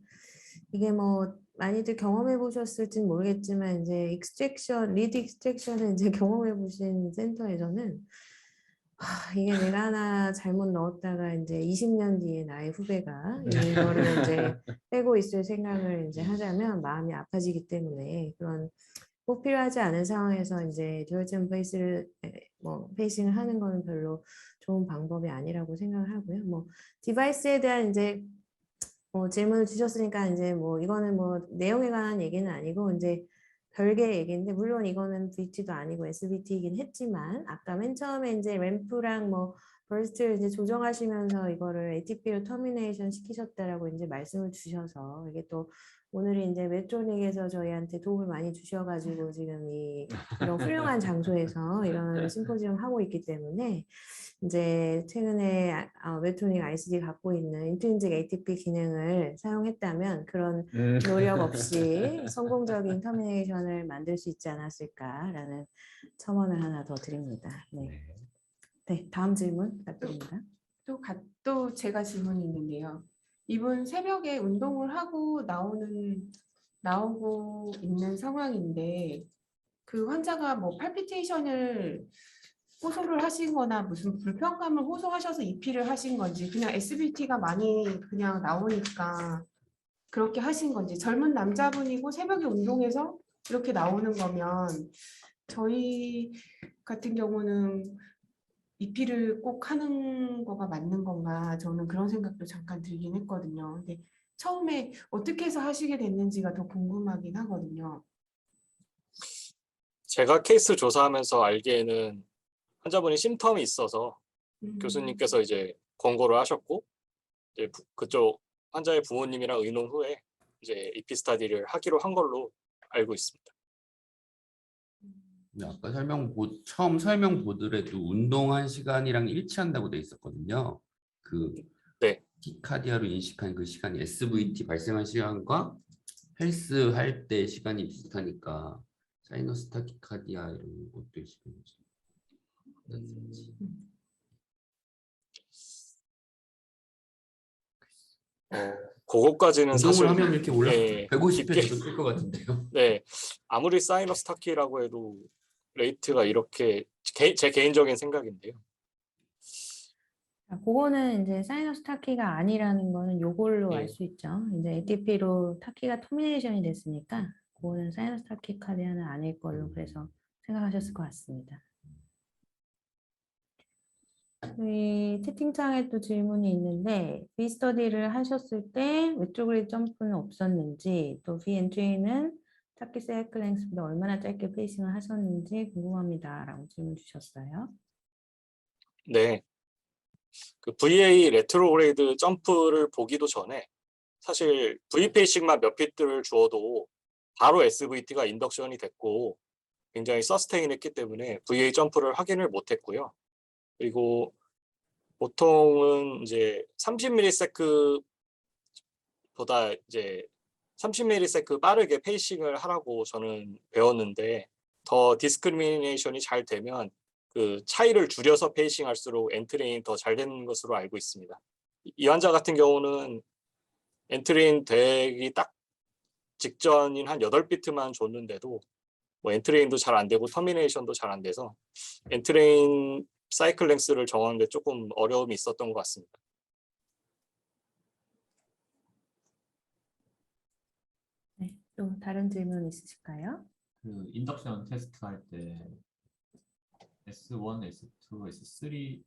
이게 뭐 많이들 경험해 보셨을지는 모르겠지만 이제 리드 익스트랙션을 이제 경험해 보신 센터에서는 이게 내가 하나 잘못 넣었다가 이제 20년 뒤에 나의 후배가 이거를 이제 빼고 있을 생각을 이제 하자면 마음이 아파지기 때문에 그런 꼭 필요하지 않은 상황에서 이제 듀얼점 페이스를 페이싱을 하는 거는 별로 좋은 방법이 아니라고 생각을 하고요. 뭐 디바이스에 대한 이제 질문을 주셨으니까 이제 뭐 이거는 뭐 내용에 관한 얘기는 아니고 이제 별개의 얘기인데 물론 이거는 VT도 아니고 SVT이긴 했지만 아까 맨 처음에 이제 램프랑 뭐 버스트를 이제 조정하시면서 이거를 ATP로 터미네이션 시키셨다라고 이제 말씀을 주셔서 이게 또 오늘이 이제 웹조닉에서 저희한테 도움을 많이 주셔가지고 지금 이런 훌륭한 장소에서 이런 심포지엄 하고 있기 때문에 이제 최근에 웹조닉 ICD 갖고 있는 인트린직 ATP 기능을 사용했다면 그런 노력 없이 성공적인 터미네이션을 만들 수 있지 않았을까라는 첨언을 하나 더 드립니다. 네, 네 다음 질문 부탁드립니다. 또 제가 질문이 있는데요. 이분 새벽에 운동을 하고 나오고 있는 상황인데 그 환자가 뭐 팔피테이션을 호소를 하신 거나 무슨 불편감을 호소하셔서 EP를 하신 건지 그냥 SBT가 많이 그냥 나오니까 그렇게 하신 건지 젊은 남자분이고 새벽에 운동해서 이렇게 나오는 거면 저희 같은 경우는 EP를 꼭 하는 거가 맞는 건가 저는 그런 생각도 잠깐 들긴 했거든요. 근데 처음에 어떻게 해서 하시게 됐는지가 더 궁금하긴 하거든요. 제가 케이스 조사하면서 알기에는 환자분이 심텀이 있어서 교수님께서 이제 권고를 하셨고 이제 그쪽 환자의 부모님이랑 의논 후에 이제 EP 스타디를 하기로 한 걸로 알고 있습니다. 아까 처음 설명 보드에도 운동한 시간이랑 일치한다고 돼 있었거든요. 그 네. 티카디아로 인식한 그 시간이 SVT 발생한 시간과 헬스 할 때 시간이 비슷하니까 사이너스 타키카디아 이런 것도 있을 거지. 그거까지는 운동을 사실 하면 이렇게 올라 예, 150회도 뜰 것 같은데요. 네, 아무리 사이너스 타키라고 해도 레이트가 이렇게 제 개인적인 생각인데요. 그거는 이제 사이너스 타키가 아니라는 거는 요걸로 예. 알 수 있죠. 이제 ATP로 타키가 터미네이션이 됐으니까 그거는 사이너스 타키카디아는 아닐 걸로 그래서 생각하셨을 것 같습니다. 이 채팅창에 또 질문이 있는데 V스터디를 하셨을 때 웨트로그레이드 점프는 없었는지 또 V엔트리는 타키 사이클 랭스보다 얼마나 짧게 페이싱을 하셨는지 궁금합니다 라고 질문 주셨어요. 네, 그 VA 레트로그레이드 점프를 보기도 전에 사실 V 페이싱만 몇 피트를 주어도 바로 SVT가 인덕션이 됐고 굉장히 서스테인했기 때문에 VA 점프를 확인을 못했고요. 그리고 보통은 이제 30ms보다 이제 30ms 빠르게 페이싱을 하라고 저는 배웠는데 더 디스크리미네이션이 잘 되면 그 차이를 줄여서 페이싱 할수록 엔트레인 더 잘 되는 것으로 알고 있습니다. 이 환자 같은 경우는 엔트레인 되기 딱 직전인 한 8비트만 줬는데도 뭐 엔트레인도 잘 안 되고 터미네이션도 잘 안 돼서 엔트레인 사이클 랭스를 정하는 데 조금 어려움이 있었던 것 같습니다. 네, 또 다른 질문 있으실까요? 그 인덕션 테스트 할 때 S1, S2, S3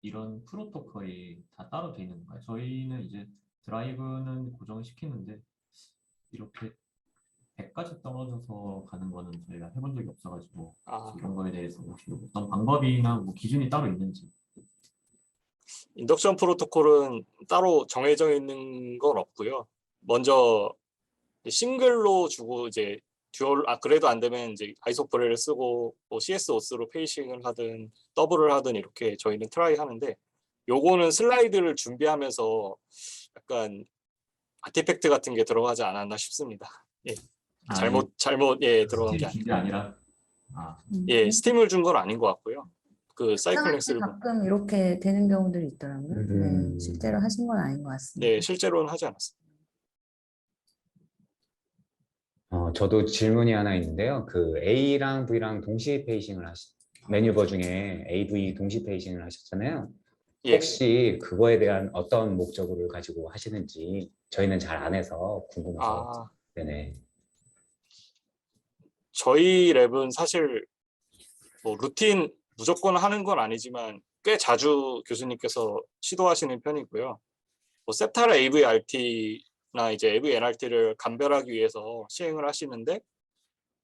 이런 프로토콜이 다 따로 돼 있는 건가요? 저희는 이제 드라이브는 고정시키는데 이렇게 100까지 떨어져서 가는 거는 저희가 해본 적이 없어가지고 이런 거에 대해서 혹시 어떤 방법이나 뭐 기준이 따로 있는지. 인덕션 프로토콜은 따로 정해져 있는 건 없고요. 먼저 싱글로 주고 이제 듀얼 그래도 안 되면 이제 아이소프레를 쓰고 뭐 CS 오스로 페이싱을 하든 더블을 하든 이렇게 저희는 트라이 하는데 요거는 슬라이드를 준비하면서 약간 아티팩트 같은 게 들어가지 않았나 싶습니다. 예. 잘못 예 들어간 게 스팀 아니라 예 스팀을 준 건 아닌 것 같고요. 그 사이클 랭스를 가끔 이렇게 되는 경우들이 있더라고요. 네, 실제로 하신 건 아닌 것 같습니다. 네 실제로는 하지 않았습니다. 저도 질문이 하나 있는데요. 그 A랑 V랑 동시에 페이싱을 매뉴버 중에 AV 동시 페이징을 하셨잖아요. 예. 혹시 그거에 대한 어떤 목적을 가지고 하시는지 저희는 잘 안 해서 궁금해서. 아, 네네. 저희 랩은 사실 뭐 루틴 무조건 하는 건 아니지만 꽤 자주 교수님께서 시도하시는 편이고요. 뭐 세타르 AVRT나 이제 AVNRT를 감별하기 위해서 시행을 하시는데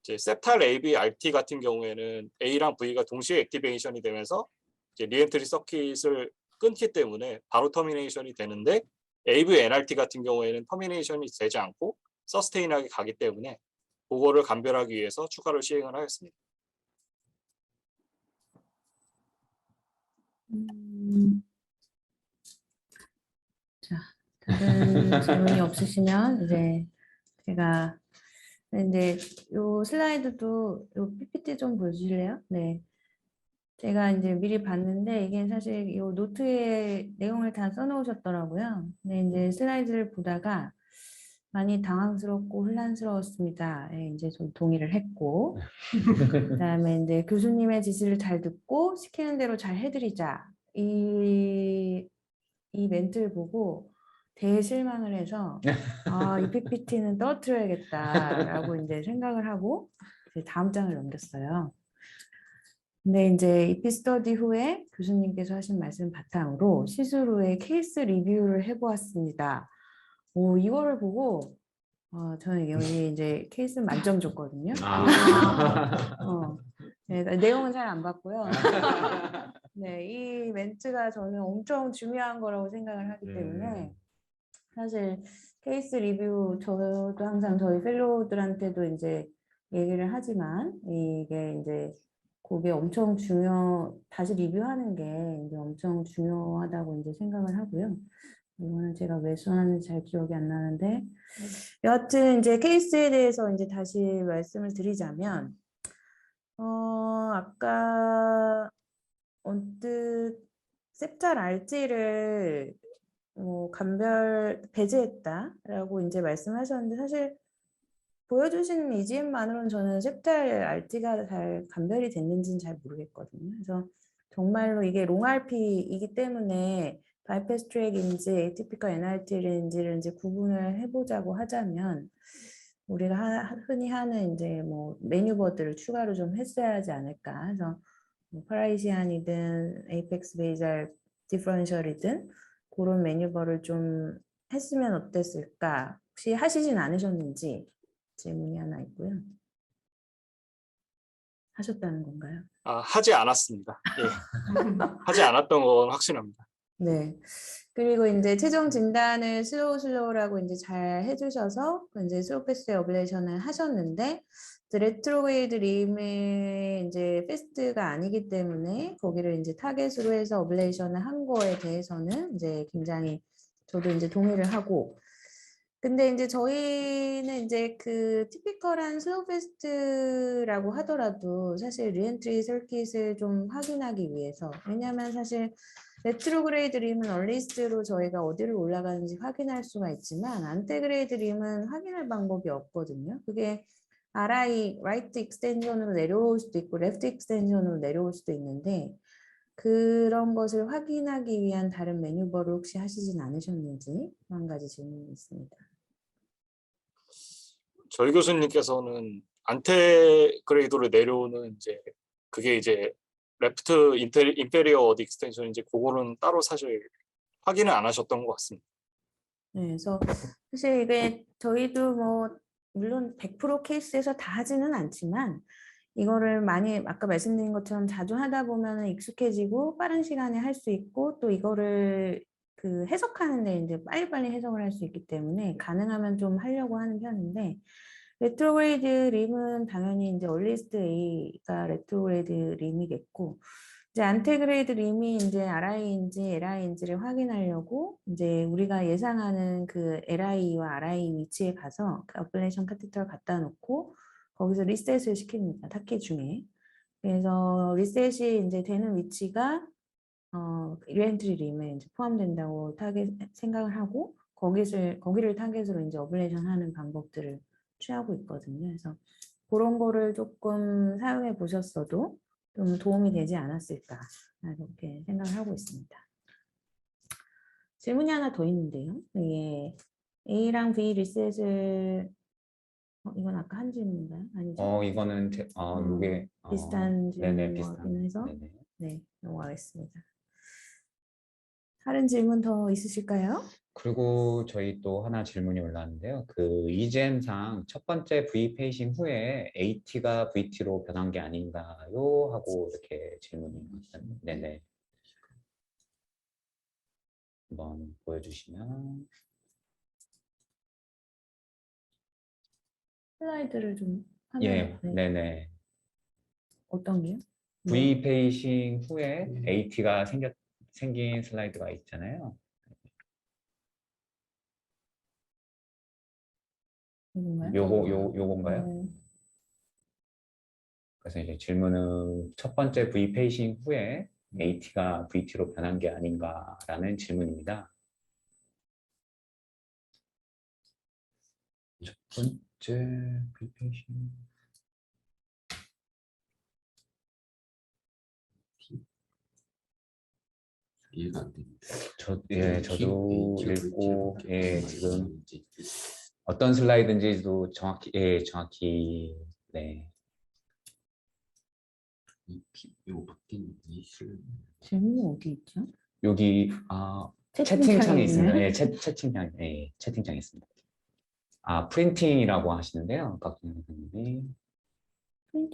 이제 세타르 AVRT 같은 경우에는 A랑 V가 동시에 액티베이션이 되면서 이제 리엔트리 서킷을 끊기 때문에 바로 터미네이션이 되는데 AVNRT 같은 경우에는 터미네이션이 되지 않고 서스테인하게 가기 때문에 그거를 감별하기 위해서 추가로 시행을 하였습니다. 자, 다른 질문이 없으시면 이제 제가 이제 요 슬라이드도 요 PPT 좀 보여주실래요? 네. 제가 이제 미리 봤는데 이게 사실 요 노트에 내용을 다 써놓으셨더라고요. 근데 이제 슬라이드를 보다가 많이 당황스럽고 혼란스러웠습니다. 예, 이제 좀 동의를 했고, 그다음에 이제 교수님의 지시를 잘 듣고 시키는 대로 잘 해드리자. 이 멘트를 보고 대실망을 해서 이 PPT는 떨어뜨려야겠다라고 이제 생각을 하고 이제 다음 장을 넘겼어요. 근데 이제 이피스터디 후에 교수님께서 하신 말씀 바탕으로 시스루의 케이스 리뷰를 해보았습니다. 이거를 보고 저는 여기 이제 케이스 만점 줬거든요. 네, 내용은 잘 안 봤고요. 네, 이 멘트가 저는 엄청 중요한 거라고 생각을 하기 때문에 사실 케이스 리뷰 저도 항상 저희 펠로우들한테도 이제 얘기를 하지만 이게 이제 그게 엄청 다시 리뷰하는 게 이제 엄청 중요하다고 이제 생각을 하고요. 이거는 제가 왜 써놨는지 잘 기억이 안 나는데 여하튼 이제 케이스에 대해서 이제 다시 말씀을 드리자면 아까 언뜻 셉탈 RT를 배제했다라고 이제 말씀하셨는데 사실 보여주신 EGM만으로는 저는 셉탈 RT가 잘 감별이 됐는지는 잘 모르겠거든요. 그래서 정말로 이게 롱 RP이기 때문에 바이패스 트랙인지 에이티피컬 NRT인지를 이제 구분을 해보자고 하자면 우리가 흔히 하는 이제 뭐 매뉴버들을 추가로 좀 했어야 하지 않을까. 그래서 뭐 파라이시안이든 에이펙스 베이잘 디퍼런셜이든 그런 매뉴버를 좀 했으면 어땠을까. 혹시 하시진 않으셨는지 질문이 하나 있고요. 하셨다는 건가요? 하지 않았습니다. 예. 하지 않았던 건 확신합니다. 네. 그리고 이제 최종 진단을 슬로우라고 이제 잘 해주셔서 이제 슬로우패스의 어블레이션을 하셨는데 레트로그레이드 림의 이제 패스트가 아니기 때문에 거기를 이제 타겟으로 해서 어블레이션을 한 거에 대해서는 이제 굉장히 저도 이제 동의를 하고 근데 이제 저희는 이제 그 티피컬한 슬로우 패스트라고 하더라도 사실 리엔트리 서킷을 좀 확인하기 위해서 왜냐하면 사실 레트로그레이드 림은 얼리스트로 저희가 어디를 올라가는지 확인할 수가 있지만 안테그레이드 림은 확인할 방법이 없거든요. 그게 RI, 라이트 익스텐션으로 내려올 수도 있고 레프트 익스텐션으로 내려올 수도 있는데 그런 것을 확인하기 위한 다른 매뉴버를 혹시 하시진 않으셨는지 한 가지 질문이 있습니다. 저희 교수님께서는 안테그레이드로 내려오는 이제 그게 이제 레프트 인페리어 어디 익스텐션인지 그거는 따로 사실 확인을 안 하셨던 것 같습니다. 네, 그래서 사실 이게 저희도 뭐 물론 100% 케이스에서 다 하지는 않지만 이거를 많이 아까 말씀드린 것처럼 자주 하다 보면 익숙해지고 빠른 시간에 할 수 있고 또 이거를 그 해석하는데 이제 빨리빨리 해석을 할 수 있기 때문에 가능하면 좀 하려고 하는 편인데 레트로그레이드 림은 당연히 이제 얼리스트 A가 레트로그레이드 림이겠고 이제 안테그레이드 림이 이제 RI인지 LI인지를 확인하려고 이제 우리가 예상하는 그 LI와 RI 위치에 가서 그 어플레이션 카테터를 갖다 놓고 거기서 리셋을 시킵니다. 타켓 중에. 그래서 리셋이 이제 되는 위치가 리엔트리 림에 이제 포함된다고 생각을 하고 거기를 타겟으로 이제 어블레이션 하는 방법들을 취하고 있거든요. 그래서 그런 거를 조금 사용해 보셨어도 좀 도움이 되지 않았을까 이렇게 생각을 하고 있습니다. 질문이 하나 더 있는데요. 이게 A랑 B 리셋을 이건 아까 한 질문인가요? 아니죠? 이거는 요게 비슷한 네네 질문이긴 비슷한. 해서 네네. 네, 넘어가겠습니다. 다른 질문 더 있으실까요? 그리고 저희 또 하나 질문이 올라왔는데요. 그 EGM상 첫 번째 V 페이싱 후에 AT가 VT로 변한 게 아닌가요? 하고 이렇게 질문이 왔어요. 네네. 한번 보여주시면. 슬라이드를 좀 예, 하면 네. 네네. 어떤 게요? V 페이싱 후에 AT가 생긴 슬라이드가 있잖아요. 이건가요? 요건가요? 그래서 이제 질문은 첫 번째 V 페이싱 후에 AT가 VT로 변한 게 아닌가라는 질문입니다. 첫 번째 V 페이싱. 이해가 안 됩니다. 저도 AT, 읽고 VT 지금 어떤 슬라이드인지도 정확히 네. 요 바뀐 이 슬 질문이 어디 있죠? 여기 채팅창에 채팅창에 있습니다. 있나요? 예, 채팅창에 있습니다. 프린팅이라고 하시는데요. 박준영 선생님이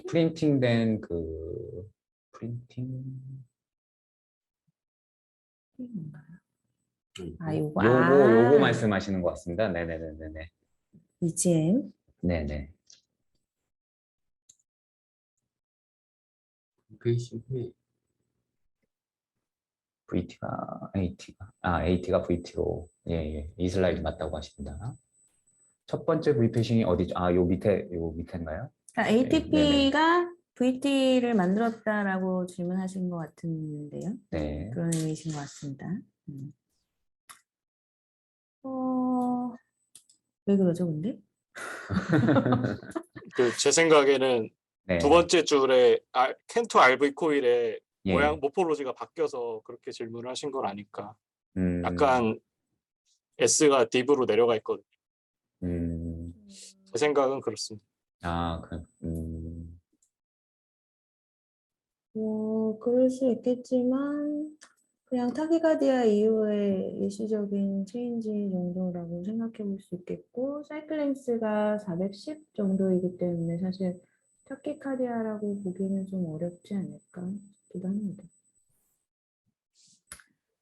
프린팅된 그 프린팅 요거 말씀하시는 것 같습니다. 네네네네. EGM 네네. 페이싱 후에 AT가 VT로 이 슬라이드 맞다고 하십니다. 첫 번째 V 페이싱이 어디죠? 요 밑에인가요? 그러니까 ATP가 VT를 만들었다라고 질문하신 것 같은데요. 네. 그런 의미이신 것 같습니다. 왜 그러죠, 근데? 제 생각에는 네. 두 번째 줄에 캔투 RV 코일의 예. 모양 모폴로지가 바뀌어서 그렇게 질문을 하신 건 아닐까. 음, 약간 S가 div로 내려가 있거든요. 제 생각은 그렇습니다. 그럴 수 있겠지만 그냥 타키카디아 이후의 일시적인 체인지 정도라고 생각해 볼 수 있겠고 사이클랭스가 410 정도이기 때문에 사실 타키카디아라고 보기는 좀 어렵지 않을까 싶기도 합니다.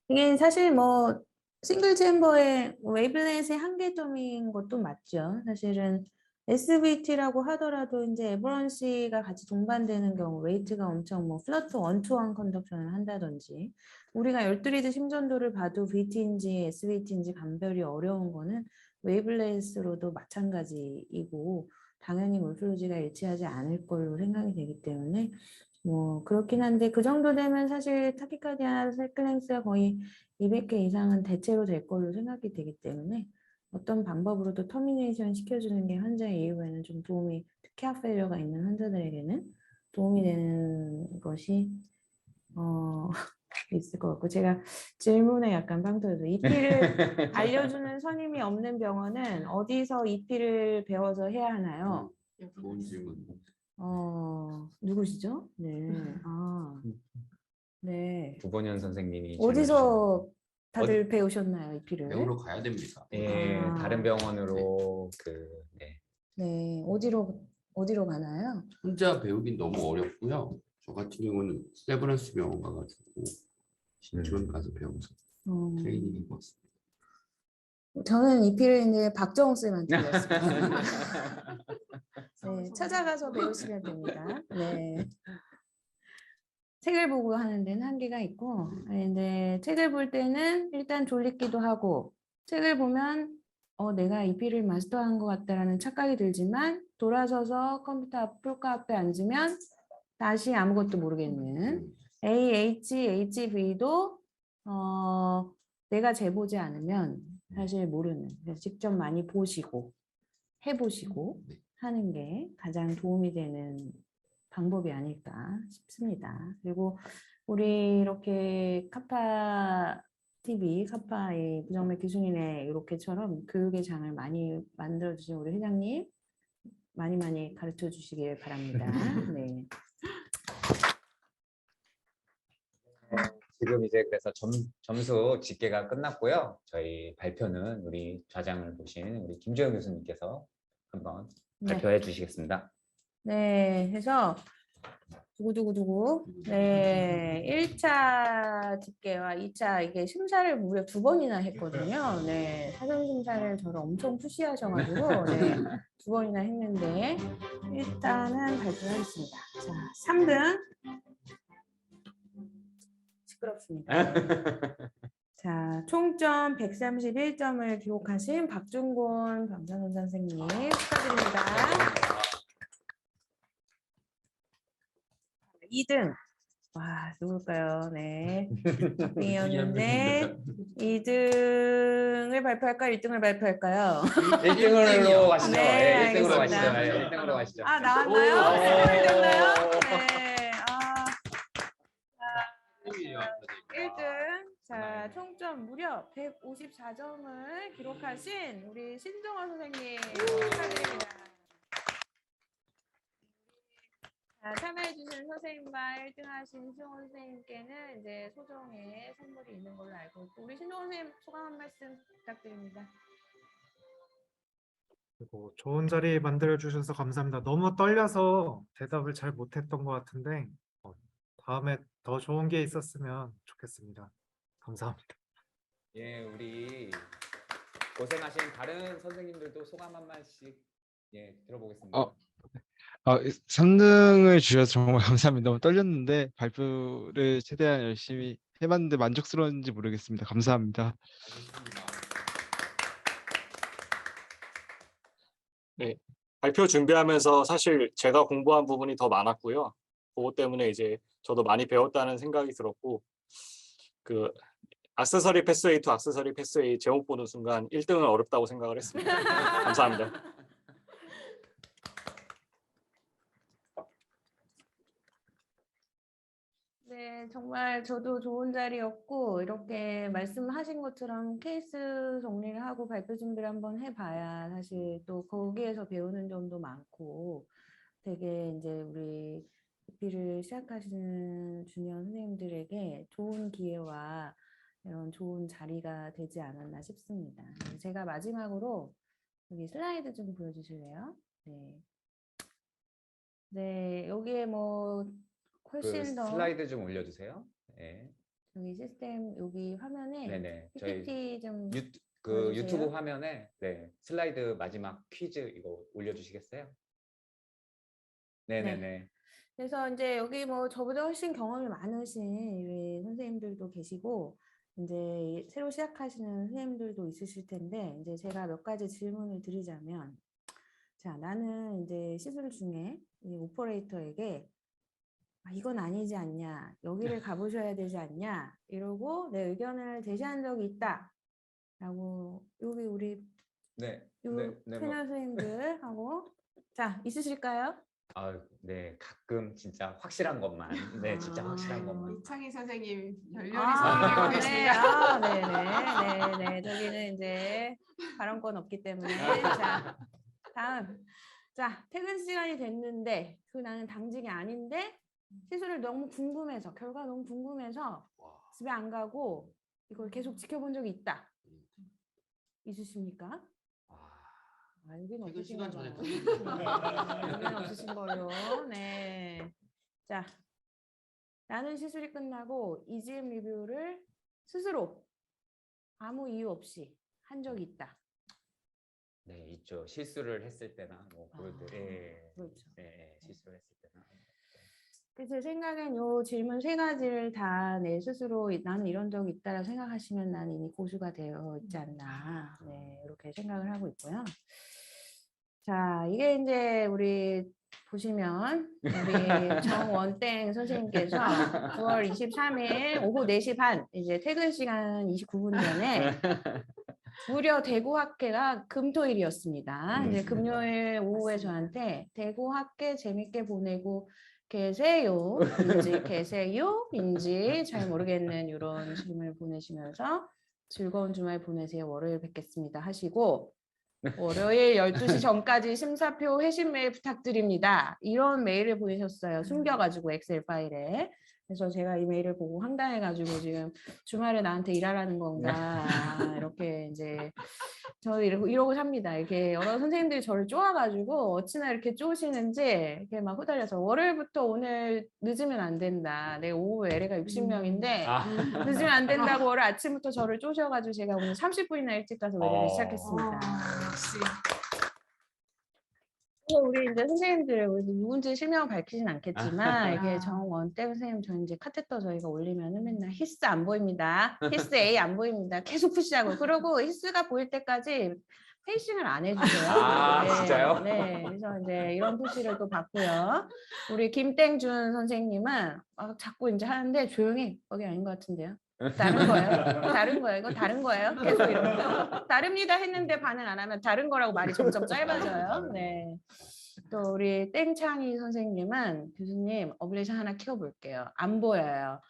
이게 사실 뭐 싱글 챔버의 웨이블렛의 한계점인 것도 맞죠. 사실은 SVT라고 하더라도 이제 에버런시가 같이 동반되는 경우 웨이트가 엄청 뭐 플러트 1-to-1 컨덕션을 한다든지 우리가 열드리드 심전도를 봐도 VT인지 SVT인지 감별이 어려운 거는 웨이블렛으로도 마찬가지이고 당연히 몰필로지가 일치하지 않을 걸로 생각이 되기 때문에 뭐 그렇긴 한데 그 정도 되면 사실 타키카디아 사이클랭스가 거의 200개 이상은 대체로 될 걸로 생각이 되기 때문에 어떤 방법으로도 터미네이션 시켜주는 게 환자의 이후에는 좀 도움이 특히 하 페일러가 있는 환자들에게는 도움이 되는 것이 있을 것 같고 제가 질문에 약간 빵 터져서 EP를 알려주는 선임이 없는 병원은 어디서 EP를 배워서 해야 하나요? 좋은 질문. 누구시죠? 네. 네. 구본현 선생님이 어디서 다들 배우셨나요, EP를? 배우러 가야 됩니다. 다른 병원으로 네, 어디로 가나요? 혼자 배우긴 너무 어렵고요. 저 같은 경우는 세브란스 병원 가가지고 신촌 가서 배워서 트레이닝 해봤습니다. 저는 EP를 이제 박정우 쌤한테 배웠습니다. 네, 찾아가서 배우시면 됩니다. 네. 책을 보고 하는 데는 한계가 있고, 근데 책을 볼 때는 일단 졸리기도 하고, 책을 보면 내가 EP를 마스터한 것 같다라는 착각이 들지만 돌아서서 컴퓨터 프로카 앞에 앉으면 다시 아무것도 모르겠는 HV도 내가 재보지 않으면 사실 모르는, 그래서 직접 많이 보시고 해보시고 하는 게 가장 도움이 되는 방법이 아닐까 싶습니다. 그리고 우리 이렇게 카파 TV, 카파의 부정맥 교수님의 이렇게처럼 교육의 장을 많이 만들어주신 우리 회장님 많이 가르쳐 주시길 바랍니다. 네. 지금 이제 그래서 점수 집계가 끝났고요. 저희 발표는 우리 좌장을 보신 우리 김주영 교수님께서 한번 네. 발표해 주시겠습니다. 네, 해서 두구두구두구. 네, 1차 집계와 2차 이게 심사를 무려 2번이나 했거든요. 네, 사전 심사를 저를 엄청 푸시하셔가지고 네, 2번이나 했는데 일단은 발표하겠습니다. 자, 3등. 시끄럽습니다. 자, 총점 131점을 기록하신 박준곤 방사선 선생님 축하드립니다. 2등. 와, 누굴까요? 네. 박빙이었는데 2등을 발표할까요? 1등을 발표할까요? 1등으로 가시죠. 네, 네, 1등으로 가시죠. 알겠습니다. 네, 1등으로 가시죠. 아, 나왔나요? 네, 됐나요? 네. 1등. 자, 총점 무려 154점을 기록하신 우리 신종원 선생님 축하드립니다. 자, 참여해주신 선생님과 1등 하신 신종원 선생님께는 이제 소정의 선물이 있는 걸로 알고 있고, 우리 신종원 선생님 소감 한 말씀 부탁드립니다. 그리고 좋은 자리 만들어 주셔서 감사합니다. 너무 떨려서 대답을 잘 못했던 것 같은데 다음에 더 좋은 게 있었으면 좋겠습니다. 감사합니다. 예, 우리 고생하신 다른 선생님들도 소감 한 말씩 들어보겠습니다. 3등을 주셔서 정말 감사합니다. 너무 떨렸는데 발표를 최대한 열심히 해봤는데 만족스러운지 모르겠습니다. 감사합니다. 네, 발표 준비하면서 사실 제가 공부한 부분이 더 많았고요. 그것 때문에 이제 저도 많이 배웠다는 생각이 들었고, 그 액세서리 패스웨이 투 액세서리 패스웨이 제목 보는 순간 1등은 어렵다고 생각을 했습니다. 감사합니다. 네, 정말 저도 좋은 자리였고, 이렇게 말씀하신 것처럼 케이스 정리를 하고 발표 준비를 한번 해봐야 사실 또 거기에서 배우는 점도 많고, 되게 이제 우리 EP를 시작하시는 주니어 선생님들에게 좋은 기회와 이런 좋은 자리가 되지 않았나 싶습니다. 제가 마지막으로 여기 슬라이드 좀 보여주실래요? 네. 네, 여기에 뭐 훨씬 더 슬라이드 좀 올려주세요. 네. 여기 시스템 여기 화면에 네네. PPT 좀 그 보여주세요. 유튜브 화면에 슬라이드 마지막 퀴즈 이거 올려주시겠어요? 네네네. 그래서 이제 여기 뭐 저보다 훨씬 경험이 많으신 우리 선생님들도 계시고 이제 새로 시작하시는 선생님들도 있으실 텐데 이제 제가 몇 가지 질문을 드리자면, 자, 나는 이제 시술 중에 이 오퍼레이터에게 이건 아니지 않냐, 여기를 가보셔야 되지 않냐 이러고 내 의견을 제시한 적이 있다 라고 여기 우리 트레이너 선생님들하고 자 있으실까요? 네, 가끔 진짜 확실한 것만. 네, 진짜 확실한 것만. 이창희 선생님 열렬히 아, 소개하고 계십니다. 네네. 저기는 이제 발언권 없기 때문에. 자, 다음. 자, 퇴근 시간이 됐는데 나는 당직이 아닌데 시술을 너무 궁금해서, 결과 너무 궁금해서 집에 안 가고 이걸 계속 지켜본 적이 있다. 있으십니까? 여기는 없으신 걸로. 여기는 없으신 걸로. 네. 자, 나는 시술이 끝나고 EGM 리뷰를 스스로 아무 이유 없이 한 적이 있다. 네, 있죠. 실수를 했을 때나 뭐 그럴 때. 그렇죠. 네, 실수를 했을 때나. 제 생각엔 요 질문 3가지를 다 내 스스로 나는 이런 적이 있다라고 생각하시면 나는 이미 고수가 되어 있지 않나. 네, 이렇게 생각을 하고 있고요. 자, 이게 이제 우리 보시면 우리 정원땡 선생님께서 9월 23일 오후 4시 반 이제 퇴근 시간 29분 전에 무려 대구학회가 금토일이었습니다. 이제 금요일 오후에 저한테 대구학회 재밌게 보내고 계세요인지 잘 모르겠는 이런 질문을 보내시면서 즐거운 주말 보내세요. 월요일 뵙겠습니다 하시고 월요일 12시 전까지 심사표 회신 메일 부탁드립니다. 이런 메일을 보내셨어요. 숨겨가지고 엑셀 파일에. 그래서 제가 이 메일을 보고 황당해가지고 지금 주말에 나한테 일하라는 건가 이렇게 이제 저 이러고 삽니다. 이렇게 여러 선생님들이 저를 쪼아가지고 어찌나 이렇게 쪼시는지 이렇게 막 후달려서 월요일부터 오늘 늦으면 안 된다. 내가 오후 LA가 60명인데 늦으면 안 된다고 월요일 아침부터 저를 쪼셔가지고 제가 오늘 30분이나 일찍 가서 외래를 시작했습니다. 역시. 우리 이제 선생님들 우리 누군지 실명을 밝히진 않겠지만 이게 정원택 선생님 저 이제 카테터 저희가 올리면은 맨날 히스 안 보입니다. 히스 A 안 보입니다. 계속 푸시하고 그러고 히스가 보일 때까지 페이싱을 안 해주세요. 진짜요? 네, 그래서 이제 이런 푸시를 또 받고요. 우리 김땡준 선생님은 자꾸 이제 하는데 조용히 거기 아닌 것 같은데요. 다른 거예요? 다른 거예요? 이거 다른 거예요? 계속 이러고 다릅니다 했는데 반응 안 하면 다른 거라고 말이 점점 짧아져요. 네. 또 우리 땡창희 선생님은 교수님 어블레이션 하나 키워볼게요. 안 보여요.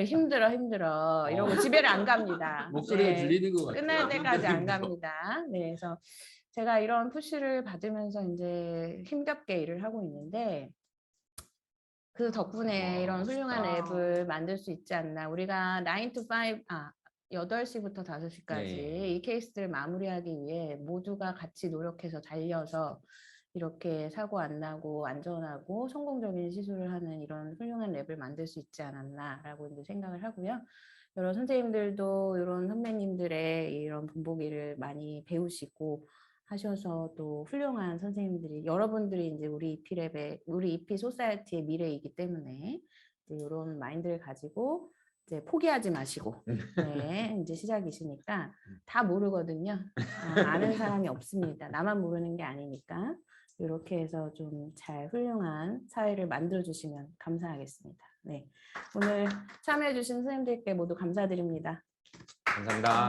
힘들어 이러고 집에를 안 갑니다. 목소리가 네. 들리는 것 같아요. 끝날 때까지 안 갑니다. 네, 그래서 제가 이런 푸시를 받으면서 이제 힘겹게 일을 하고 있는데 그 덕분에 이런 훌륭한 앱을 만들 수 있지 않나. 우리가 9 to 5, 8시부터 5시까지 네. 이 케이스를 마무리하기 위해 모두가 같이 노력해서 달려서 이렇게 사고 안 나고 안전하고 성공적인 시술을 하는 이런 훌륭한 랩을 만들 수 있지 않았나라고 이제 생각을 하고요. 여러 선생님들도 이런 선배님들의 이런 본보기를 많이 배우시고 하셔서 또 훌륭한 선생님들이 여러분들이 이제 우리 이피랩의 우리 이피 소사이어티의 미래이기 때문에 이제 이런 마인드를 가지고 이제 포기하지 마시고 네, 이제 시작이시니까 다 모르거든요. 아는 사람이 없습니다. 나만 모르는 게 아니니까 이렇게 해서 좀 잘 훌륭한 사회를 만들어 주시면 감사하겠습니다. 네, 오늘 참여해 주신 선생님들께 모두 감사드립니다. 감사합니다.